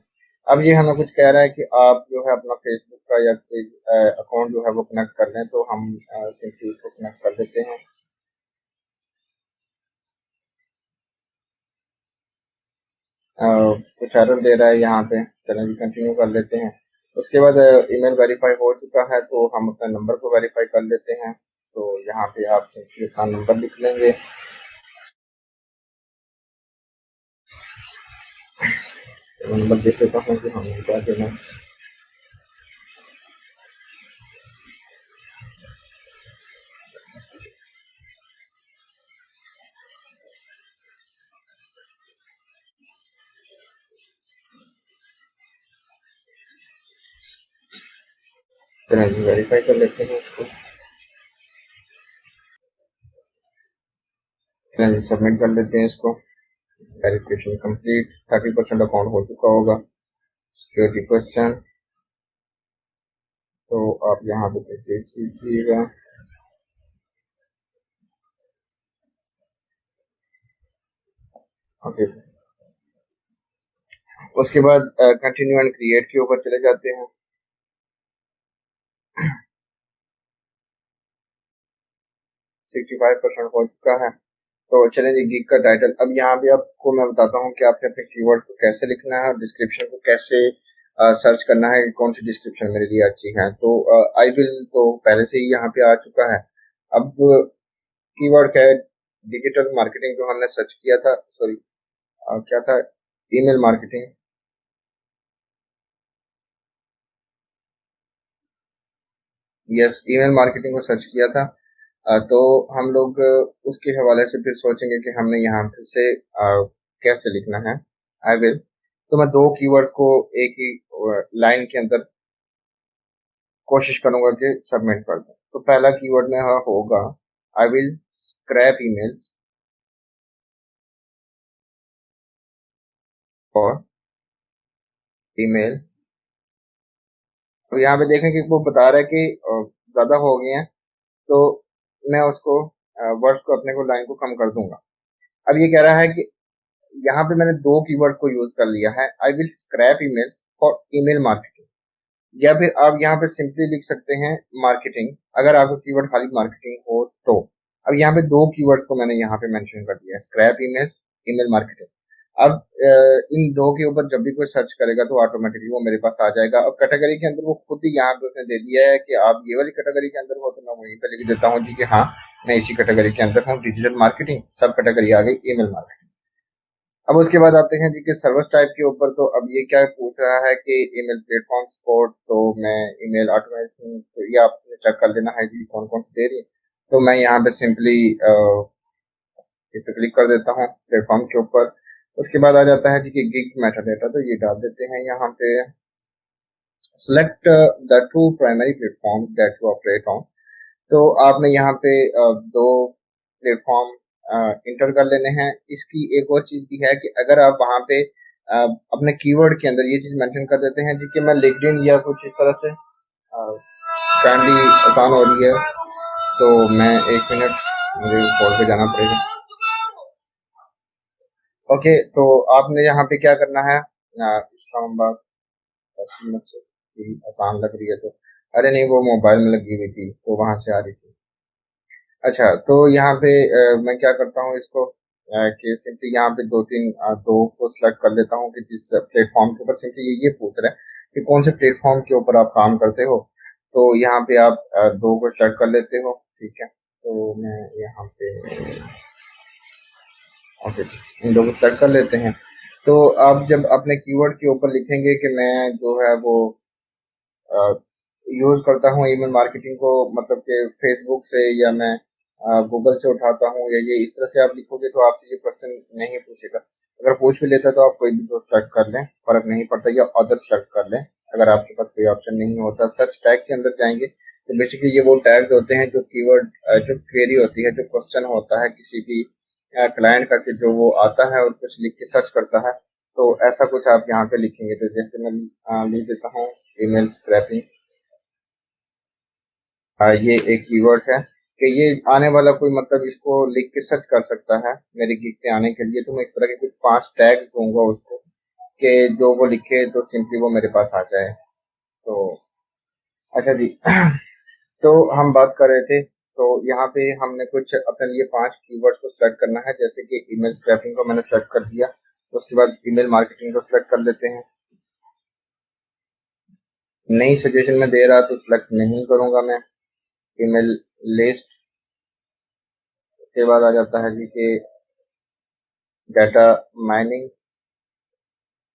अब ये हमें कुछ कह रहा है कि आप जो है अपना फेसबुक का या कोई अकाउंट जो है वो कनेक्ट कर लें, तो हम सिंपली उसको कनेक्ट कर देते हैं। कुछ एरर दे रहा है यहाँ पे, चलें जी कंटिन्यू कर लेते हैं। उसके बाद ईमेल वेरीफाई हो चुका है, तो हम अपने नंबर को वेरीफाई कर लेते हैं। तो यहाँ पे आप सिंपली अपना नंबर लिख लेंगे। नंबर देख लेता हूँ कि हमें क्या देना है। चलें जी वेरीफाई कर लेते हैं इसको। चलें जी सबमिट कर लेते हैं इसको। वेरिफिकेशन कंप्लीट, 30% अकाउंट हो चुका होगा। सिक्योरिटी क्वेश्चन, तो आप यहाँ पे देख लीजिएगा। ओके, उसके बाद कंटिन्यू एंड क्रिएट के ऊपर चले जाते हैं। 65% हो चुका है। तो चलें जी गिग का टाइटल। अब यहाँ पे आपको मैं बताता हूँ कि आपने अपने कीवर्ड को कैसे लिखना है और डिस्क्रिप्शन को कैसे सर्च करना है, कौन सी डिस्क्रिप्शन मेरे लिए अच्छी है। तो आई विल तो पहले से ही यहाँ पे आ चुका है। अब कीवर्ड है डिजिटल मार्केटिंग, जो हमने सर्च किया था, सॉरी क्या था, email marketing. Yes, email marketing को सर्च किया था। तो हम लोग उसके हवाले से फिर सोचेंगे कि हमने यहाँ पे से कैसे लिखना है। आई विल, तो मैं दो कीवर्ड्स को एक ही लाइन के अंदर कोशिश करूंगा कि सबमिट कर दूं। तो पहला कीवर्ड में होगा आई विल स्क्रैप ईमेल्स और ईमेल। तो यहाँ पे देखें कि वो बता रहा है कि ज्यादा हो गए हैं, तो मैं उसको वर्ड्स को अपने को लाइन को कम कर दूंगा। अब ये कह रहा है कि यहाँ पे मैंने दो कीवर्ड को यूज कर लिया है, I will scrap email for email marketing, या फिर आप यहाँ पे सिंपली लिख सकते हैं मार्केटिंग, अगर आपका कीवर्ड खाली मार्केटिंग हो तो। अब यहाँ पे दो कीवर्ड्स को मैंने यहाँ पे मेंशन कर दिया है, स्क्रैप ईमेल, ईमेल मार्केटिंग। अब इन दो के ऊपर जब भी कोई सर्च करेगा तो ऑटोमेटिकली वो मेरे पास आ जाएगा। अब कैटेगरी के अंदर वो खुद ही यहाँ पे उसने दे दिया है कि आप ये वाली कैटेगरी के अंदर हो, तो मैं वहीं पे लिख देता हूँ जी कि हाँ मैं इसी कैटेगरी के अंदर हूँ, डिजिटल मार्केटिंग। सब कैटेगरी आ गई ईमेल मार्केटिंग। अब उसके बाद आते हैं जी कि सर्विस टाइप के ऊपर। तो अब ये क्या पूछ रहा है कि ईमेल प्लेटफॉर्म सपोर्ट, तो मैं ईमेल ऑटोमेशन, तो ये आपने चेक कर लेना है कि कौन कौन सी दे रही है। तो मैं यहाँ पे सिंपली इस पे क्लिक कर देता हूँ प्लेटफॉर्म के ऊपर। उसके बाद आ जाता है जी कि गिग मेटा डेटा, तो ये डाल देते हैं यहाँ पे। Select the two primary platform that you operate on. तो आपने यहाँ पे दो प्लेटफॉर्म इंटर कर लेने हैं। इसकी एक और चीज भी है कि अगर आप वहाँ पे अपने कीवर्ड के अंदर ये चीज मेंशन कर देते हैं जी कि मैं लिंक्डइन या कुछ इस तरह से, काइंडली आसान हो रही है, तो मैं 1 मिनट, मुझे कॉल पे जाना पड़ेगा। ओके, तो आपने यहाँ पे क्या करना है, इस्लामाबाद कस्टमर से कि आसान लग रही है तो, अरे नहीं वो मोबाइल में लगी हुई थी तो वहां से आ रही थी। अच्छा, तो यहाँ पे मैं क्या करता हूँ इसको कि सिंपली यहाँ पे दो को सिलेक्ट कर लेता हूँ कि जिस प्लेटफॉर्म के ऊपर, सिंपली ये पूछ रहा है कि कौन से प्लेटफॉर्म के ऊपर आप काम करते हो। तो यहाँ पे आप दो को सिलेक्ट कर लेते हो, ठीक है। तो मैं यहाँ पे ओके जी, इन दो को सेलेक्ट कर लेते हैं। तो आप जब अपने कीवर्ड के ऊपर लिखेंगे कि मैं जो है वो यूज करता हूँ ईमेल मार्केटिंग को, मतलब कि फेसबुक से या मैं गूगल से उठाता हूँ या ये इस तरह से आप लिखोगे तो आपसे ये क्वेश्चन नहीं पूछेगा। अगर पूछ भी लेता तो आप कोई भी दो सेलेक्ट कर लें, फर्क नहीं पड़ता, या अदर सेलेक्ट कर लें अगर आपके पास कोई ऑप्शन नहीं होता। सर्च टैग के अंदर जाएंगे तो बेसिकली ये वो टैग्स होते हैं जो कीवर्ड जो क्वेरी होती है, जो क्वेश्चन होता है किसी भी क्लाइंट का, कि जो वो आता है और कुछ लिख के सर्च करता है, तो ऐसा कुछ आप यहाँ पे लिखेंगे। तो जैसे मैं लिख देता हूँ ईमेल स्क्रैपिंग। ये एक कीवर्ड है कि ये आने वाला कोई मतलब इसको लिख के सर्च कर सकता है मेरे गिग पे आने के लिए। तो मैं इस तरह के कुछ 5 टैग दूंगा उसको कि जो वो लिखे तो सिंपली वो मेरे पास आ जाए। तो अच्छा जी, तो हम बात कर रहे थे, तो यहाँ पे हमने कुछ अपने लिए 5 कीवर्ड्स को सेलेक्ट करना है। जैसे कि ईमेल स्क्रैपिंग को मैंने सेलेक्ट कर दिया, तो उसके बाद ईमेल मार्केटिंग को सेलेक्ट कर लेते हैं। नई सजेशन में दे रहा तो सेलेक्ट नहीं करूंगा मैं। ईमेल लिस्ट के बाद आ जाता है जी कि डाटा माइनिंग,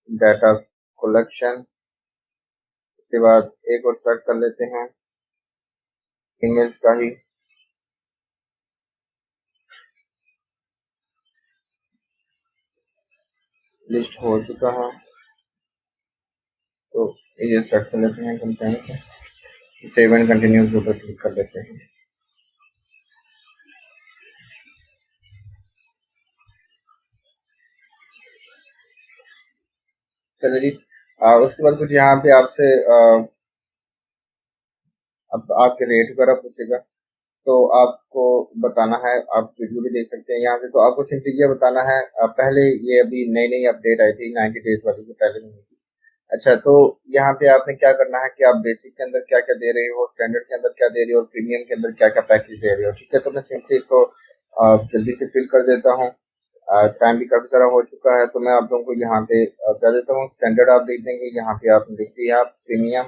डाटा कलेक्शन। उसके बाद एक और स्टार्ट कर लेते हैं ईमेल्स का ही। लिस्ट हो चुका है तो ये स्टार्ट कर लेते हैं कंटेंट। सेव एंड कंटिन्यू के ऊपर क्लिक कर लेते हैं। चलिए जी, उसके बाद कुछ यहाँ पे आपसे अब आपके रेट वगैरह पूछेगा, तो आपको बताना है। आप वीडियो भी देख सकते हैं यहाँ से। तो आपको सिंपली ये बताना है, पहले ये अभी नई नई अपडेट आई थी 90 डेज वाली, जो पहले नहीं थी। अच्छा, तो यहाँ पे आपने क्या करना है कि आप बेसिक के अंदर क्या क्या दे रहे हो, स्टैंडर्ड के अंदर क्या दे रहे हो और प्रीमियम के अंदर क्या क्या पैकेज दे रहे हो। ठीक है, तो मैं सिंपली इसको जल्दी से फिल कर देता हूँ। टाइम भी काफी सारा हो चुका है, तो मैं आप लोगों को यहाँ पे कर देता हूँ। स्टैंडर्ड आप लिख देंगे, यहाँ पे आप लिख दिए आप प्रीमियम,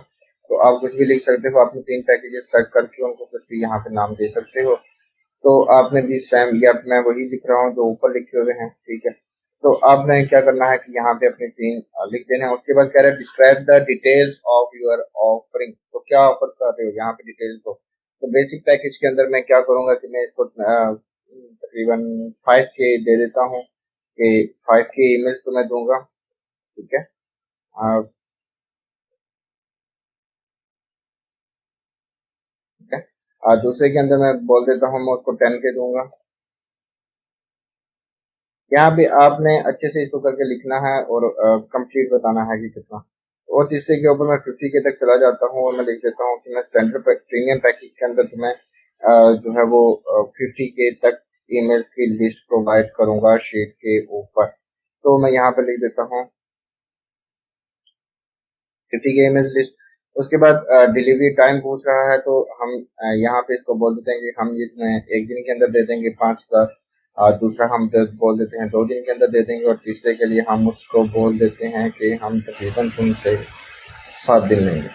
तो आप कुछ भी लिख सकते हो। आपने 3 पैकेजेस सेलेक्ट करके उनको कुछ भी यहाँ पे नाम दे सकते हो। तो आपने भी सेम, या मैं वही लिख रहा हूँ जो ऊपर लिखे हुए हैं। ठीक है, तो आपने क्या करना है कि यहाँ पे अपने 3 लिख देना है। उसके बाद कह रहा है describe the details of your offering. तो क्या ऑफर कर रहे हो यहाँ पे डिटेल्स को। तो बेसिक पैकेज के अंदर मैं क्या करूंगा कि मैं इसको तकरीबन 5K दे देता हूँ कि 5K ईमेल्स तो मैं दूंगा। ठीक है, ठीक है। दूसरे के अंदर मैं बोल देता हूँ मैं उसको 10K दूंगा। यहाँ पे आपने अच्छे से इसको करके लिखना है और कंप्लीट बताना है कि कितना। और तीसरे के ऊपर मैं 50K तक चला जाता हूँ और मैं लिख देता हूँ कि मैं स्टैंडर्ड प्रीमियम पैकेज के अंदर तो मैं जो है वो 50K तक ईमेल्स की लिस्ट प्रोवाइड करूंगा शीट के ऊपर। तो मैं यहाँ पे लिख देता हूँ 50K ईमेल्स लिस्ट। उसके बाद डिलीवरी टाइम पूछ रहा है, तो हम यहाँ पे इसको बोल देते हैं कि हम ये तुम्हें 1 दिन के अंदर दे देंगे 5,000। दूसरा हम बोल देते हैं 2 दिन के अंदर दे देंगे, और तीसरे के लिए हम उसको बोल देते हैं कि हम तकरीबन तुमसे 7 दिन लेंगे।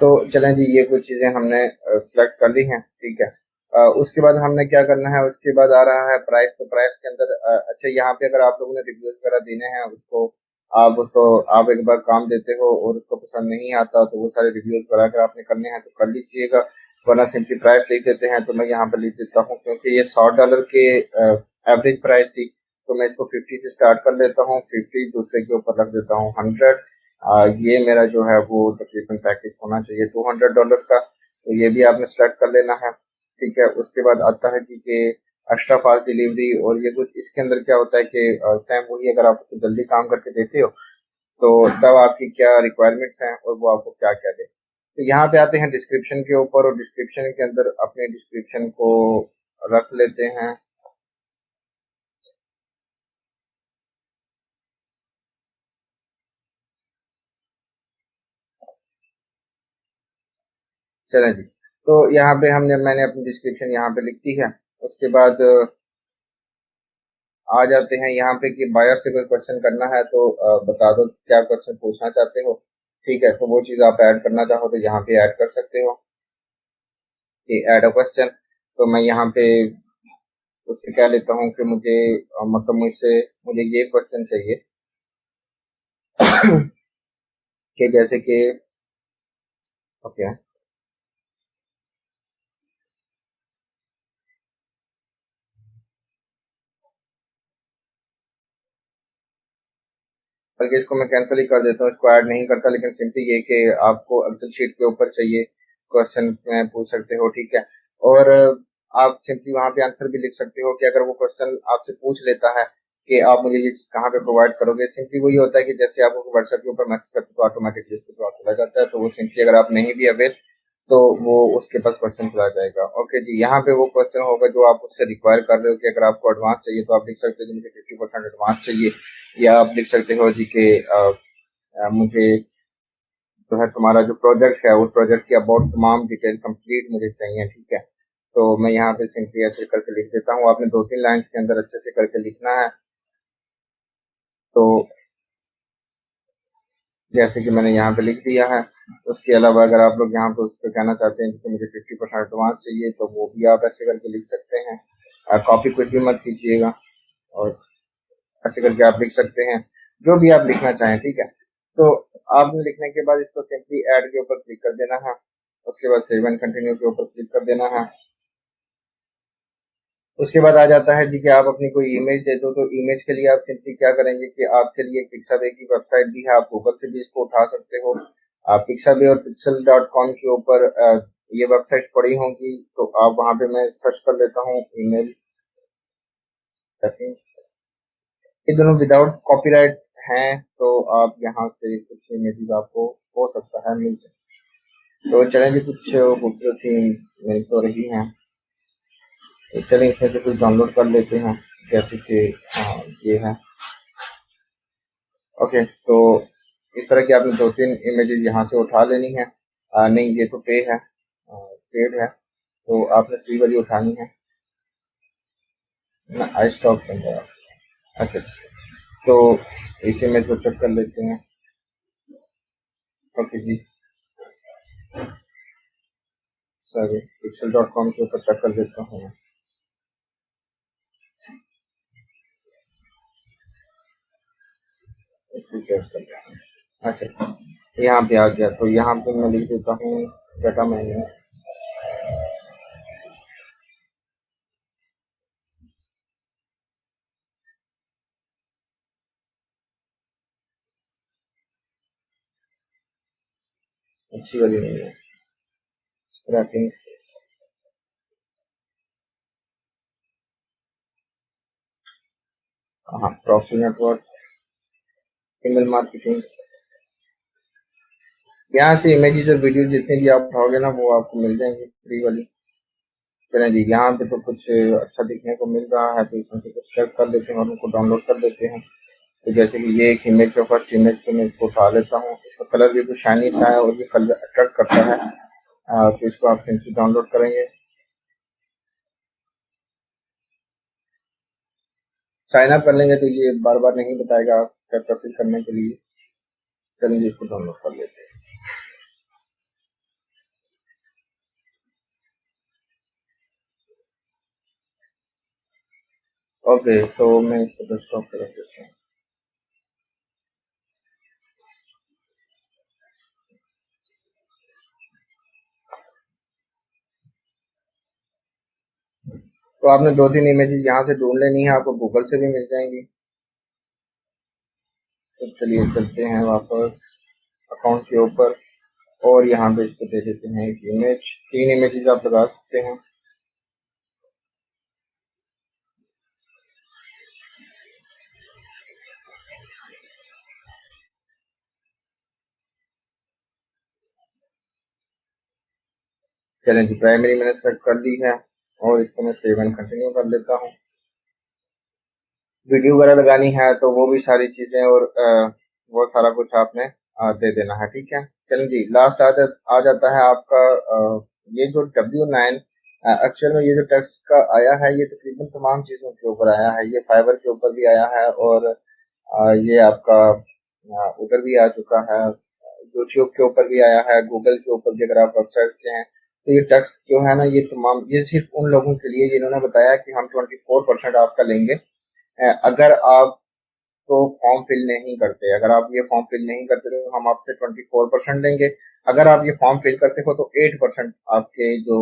तो चलें जी, ये कुछ चीज़ें हमने सेलेक्ट कर ली हैं। ठीक है, उसके बाद हमने क्या करना है, उसके बाद आ रहा है प्राइस। तो प्राइस के अंदर अच्छा, यहाँ पे अगर आप लोगों ने रिव्यूज वगैरह देने हैं उसको, आप एक बार काम देते हो और उसको पसंद नहीं आता, तो वो सारे रिव्यूज वगैरह अगर आपने करने हैं तो कर लीजिएगा, वरना सिंपली प्राइस लिख देते हैं। तो मैं यहाँ पे लिख देता हूँ, क्योंकि ये $100 के एवरेज प्राइस थी, तो मैं इसको 50 से स्टार्ट कर लेता हूँ। 50 दूसरे के ऊपर रख देता हूँ 100। ये मेरा जो है वो तकरीबन पैकेज होना चाहिए $200 का, तो ये भी आपने स्टार्ट कर लेना है। ठीक है, उसके बाद आता है कि एक्स्ट्रा फास्ट डिलीवरी, और ये कुछ इसके अंदर क्या होता है कि सेम वही, अगर आप उसको जल्दी काम करके देते हो तो तब आपकी क्या रिक्वायरमेंट्स हैं और वो आपको क्या क्या दे। तो यहाँ पे आते हैं डिस्क्रिप्शन के ऊपर, और डिस्क्रिप्शन के अंदर अपने डिस्क्रिप्शन को रख लेते हैं। चलें जी, तो यहाँ पे मैंने अपनी डिस्क्रिप्शन यहाँ पे लिख दी है। उसके बाद आ जाते हैं यहाँ पे कि बायर से कोई क्वेश्चन करना है तो बता दो क्या क्वेश्चन पूछना चाहते हो। ठीक है, तो वो चीज़ आप ऐड करना चाहो तो यहाँ पे ऐड कर सकते हो कि ऐड अ क्वेश्चन। तो मैं यहाँ पे उससे कह लेता हूँ कि मुझे मतलब मुझे ये क्वेश्चन चाहिए कि जैसे कि ओके, बल्कि इसको मैं कैंसिल ही कर देता हूँ, इसको ऐड नहीं करता, लेकिन सिंपली ये कि आपको एक्सेल शीट के ऊपर चाहिए क्वेश्चन में पूछ सकते हो, ठीक है। और आप सिंपली वहां पे आंसर भी लिख सकते हो कि अगर वो क्वेश्चन आपसे पूछ लेता है कि आप मुझे ये चीज कहाँ पे प्रोवाइड करोगे, सिंपली वही होता है कि जैसे आपको व्हाट्सएप के ऊपर मैसेज करते तो ऑटोमेटिकली उसके पास चला जाता है, तो वो सिंपली अगर आप नहीं भी अवेयर तो वो उसके पास क्वेश्चन चला जाएगा। ओके जी, यहाँ पे वो क्वेश्चन होगा जो आप उससे रिक्वायर कर रहे हो कि अगर आपको एडवांस चाहिए तो आप लिख सकते हो कि मुझे 50% एडवांस चाहिए, या आप लिख सकते हो जी कि मुझे जो है तुम्हारा जो प्रोजेक्ट है उस प्रोजेक्ट की अबाउट तमाम डिटेल कंप्लीट मुझे चाहिए, ठीक है। तो मैं यहाँ पे सिंपली ऐसे करके लिख देता हूँ, आपने 2-3 लाइन्स के अंदर अच्छे से करके लिखना है। तो जैसे कि मैंने यहाँ पे लिख दिया है। उसके अलावा अगर आप लोग यहाँ पे उस पर कहना चाहते हैं कि मुझे 50% एडवांस चाहिए तो वो भी आप ऐसे करके लिख सकते हैं। कॉपी कुछ भी मत कीजिएगा, और ऐसे करके आप लिख सकते हैं जो भी आप लिखना चाहें, ठीक है। तो आपने लिखने के बाद इसको सिंपली ऐड के ऊपर क्लिक कर देना है, उसके बाद सेव एंड कंटिन्यू के ऊपर क्लिक कर देना है। उसके बाद आ जाता है जी कि आप अपनी कोई इमेज दे दो, तो इमेज के लिए आप सिंपली क्या करेंगे कि आपके लिए पिक्साबे की वेबसाइट भी है, आप गूगल से भी इसको उठा सकते हो। आप पिक्साबे और pixel.com के ऊपर ये वेबसाइट पड़ी होंगी, तो आप वहां पे मैं सर्च कर लेता हूँ ईमेल। ये दोनों विदाउट कॉपीराइट हैं, तो आप यहाँ से कुछ इमेजेस आपको हो सकता है मिल जाए। तो चलें जी, कुछ खूबसूरत सी मिल तो रही हैं, तो चलें इसमें से कुछ डाउनलोड कर लेते हैं, जैसे कि ये है। ओके, तो इस तरह की आपने 2-3 इमेजेस यहाँ से उठा लेनी है। नहीं, ये तो पे है, पेड है, तो आपने फ्री वाली उठानी है ना। आई स्टॉप कर, अच्छा, तो इसी में तो चेक कर लेते हैं। ओके जी, सर pixel.com के ऊपर चेक कर देता हूँ। इसको टेस्ट कर रहा हूँ। अच्छा, यहाँ पे आ गया, तो यहाँ पे मैं लिख देता हूँ डाटा मैन्यू। अच्छी वाली नहीं है, स्क्रैपिंग। हाँ, प्रॉफिट नेटवर्क, ईमेल मार्केटिंग। यहाँ से इमेजेस और वीडियो जितने भी आप उठाओगे ना वो आपको मिल जाएंगे फ्री वाली। चलें जी, यहाँ पे तो कुछ अच्छा दिखने को मिल रहा है, तो इसमें से कुछ सेलेक्ट कर लेते हैं और उनको डाउनलोड कर लेते हैं। तो जैसे कि ये एक इमेज का फर्स्ट इमेज तो मैं इसको उठा लेता हूँ, इसका कलर भी कुछ शाइनी सा है और ये कलर अट्रैक्ट करता है। तो इसको आप सिंपली डाउनलोड करेंगे, साइन अप कर लेंगे, तो ये बार बार नहीं बताएगा कैप्चा फिल करने के लिए। चलिए इसको डाउनलोड कर लेते हैं। ओके, सो मैं इसको डेस्कटॉप पे रख देता हूँ। तो आपने 2-3 इमेजेस यहाँ से ढूंढ लेनी है, आपको गूगल से भी मिल जाएंगी। तो चलिए चलते हैं वापस अकाउंट के ऊपर, और यहाँ पे इसको दे देते हैं एक इमेज। 3 इमेजेस आप लगा सकते हैं। चलें जी, प्राइमरी मैंने सेलेक्ट कर दी है, और इसको मैं सेव एंड कंटिन्यू कर लेता हूँ। वीडियो वगैरह लगानी है तो वो भी सारी चीजें, और वो सारा कुछ आपने दे देना है, ठीक है। चलें जी, लास्ट आ जाता है आपका ये जो W9। एक्चुअल में ये जो टैक्स का आया है ये तकरीबन तमाम चीज़ों के ऊपर आया है, ये फाइबर के ऊपर भी आया है, और ये आपका उधर भी आ चुका है, यूट्यूब के ऊपर भी आया है, गूगल के ऊपर भी अगर आप वेबसाइट के हैं तो ये टैक्स जो है ना, ये सिर्फ उन लोगों के लिए जिन्होंने बताया कि हम 24% आपका लेंगे अगर आप तो फॉर्म फिल नहीं करते। अगर आप ये फॉर्म फिल नहीं करते तो हम आपसे 24% लेंगे। अगर आप ये फॉर्म फिल करते हो तो 8% आपके जो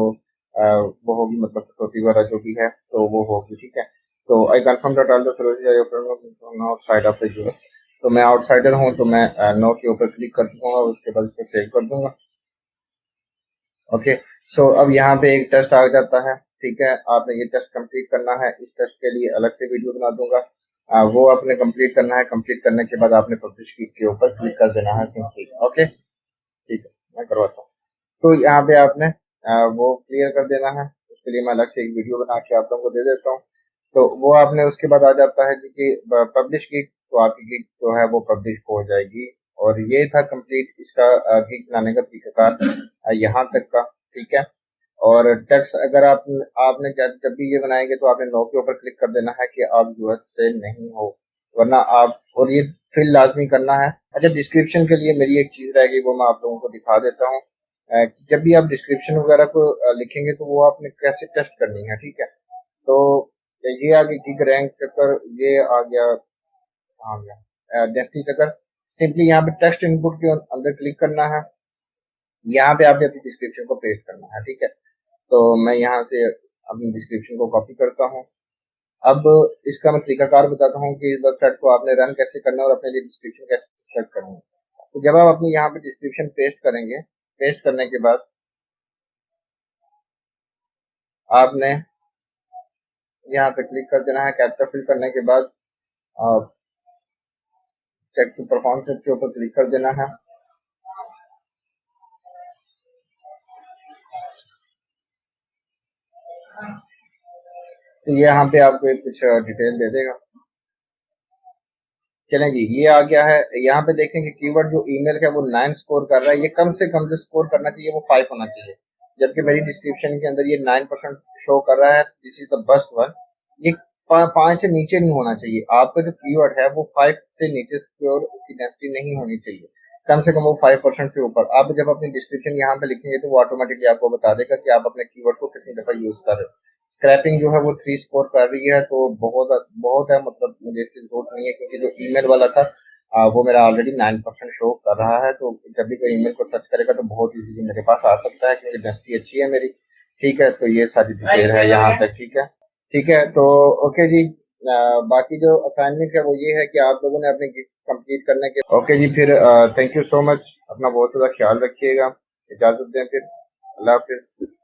वो होगी, मतलब कटौती वगैरह जो भी है तो वो होगी। ठीक है, तो I confirm that all the services outside of the US. तो मैं आउटसाइडर हूँ, तो मैं नो के ऊपर क्लिक कर दूंगा, उसके बाद इसको सेव कर दूंगा। ओके, सो अब यहाँ पे एक टेस्ट आ जाता है। ठीक है, आपने ये टेस्ट कंप्लीट करना है। इस टेस्ट के लिए अलग से वीडियो बना दूंगा। वो आपने कंप्लीट करना है। कंप्लीट करने के बाद आपने पब्लिश के ऊपर क्लिक कर देना है सिंपली। ओके, ठीक है, मैं करवाता हूँ। तो यहाँ पे आपने वो क्लियर कर देना है। उसके लिए मैं अलग से एक वीडियो बना के आप लोगों को दे देता हूँ। तो वो आपने उसके बाद आ जाता है जी कि पब्लिश गिग, तो आपकी गिग जो है वो पब्लिश हो जाएगी। और ये था कंप्लीट इसका गिग बनाने का तरीकाकार यहाँ तक का। ठीक है, और टैक्स अगर आपने जब जब भी ये बनाएंगे तो आपने नो के ऊपर क्लिक कर देना है कि आप यूएस से नहीं हो, वरना आप, और ये फिल लाजमी करना है। अच्छा, डिस्क्रिप्शन के लिए मेरी एक चीज रहेगी, वो मैं आप लोगों को दिखा देता हूँ कि जब भी आप डिस्क्रिप्शन वगैरह को लिखेंगे तो वो आपने कैसे टेस्ट करनी है। ठीक है, तो ये आ गई गिग रैंक चक्कर, ये आ गया डेस्टी चक्कर। सिंपली यहाँ पे टेक्स्ट इनपुट के अंदर क्लिक करना है। यहाँ पे आपने अपनी डिस्क्रिप्शन को पेस्ट करना है। ठीक है, तो मैं यहाँ से अपनी डिस्क्रिप्शन को कॉपी करता हूँ। अब इसका मैं तरीकाकार बताता हूँ कि इस वेबसाइट को आपने रन कैसे करना है और अपने लिए डिस्क्रिप्शन कैसे सेट करनी है। तो जब आप अपनी यहाँ पे डिस्क्रिप्शन पेस्ट करेंगे, पेस्ट करने के बाद आपने यहाँ पे क्लिक कर देना है। कैप्चा फिल करने के बाद आप चेक टू परफॉर्म के ऊपर क्लिक कर देना है। तो ये यहाँ पे आपको कुछ डिटेल दे देगा। चलें जी, ये आ गया है। यहाँ पे देखें कि कीवर्ड जो ईमेल का वो 9 स्कोर कर रहा है। ये कम से कम जो स्कोर करना चाहिए वो 5 होना चाहिए, जबकि मेरी डिस्क्रिप्शन के अंदर ये 9% शो कर रहा है। This is the best one. ये 5 से नीचे नहीं होना चाहिए। आपका जो कीवर्ड है वो 5 से नीचे स्कोर, उसकी डेंसिटी नहीं होनी चाहिए। कम से कम वो 5% से ऊपर। आप जब अपनी डिस्क्रिप्शन यहाँ पे लिखेंगे तो वो ऑटोमेटिकली आपको बता देगा कि आप अपने कीवर्ड को कितनी दफा यूज कर रहे हो। स्क्रैपिंग जो है वो 3 स्कोर कर रही है, तो बहुत बहुत है, मतलब मुझे इसकी जरूरत नहीं है, क्योंकि जो ईमेल वाला था वो मेरा ऑलरेडी 9% शो कर रहा है। तो जब भी कोई ईमेल को सर्च करेगा तो बहुत इजीली मेरे पास आ सकता है, क्योंकि डेंसिटी अच्छी है मेरी। ठीक है, तो ये सारी डिटेल है यहाँ तक। ठीक है, ठीक है, तो ओके जी। बाकी जो असाइनमेंट है वो ये है कि आप लोगों ने अपने कंप्लीट करने के। ओके जी, फिर थैंक यू सो मच। अपना बहुत ज़्यादा ख्याल रखिएगा। इजाज़त दें फिर। अल्लाह हाफिज़।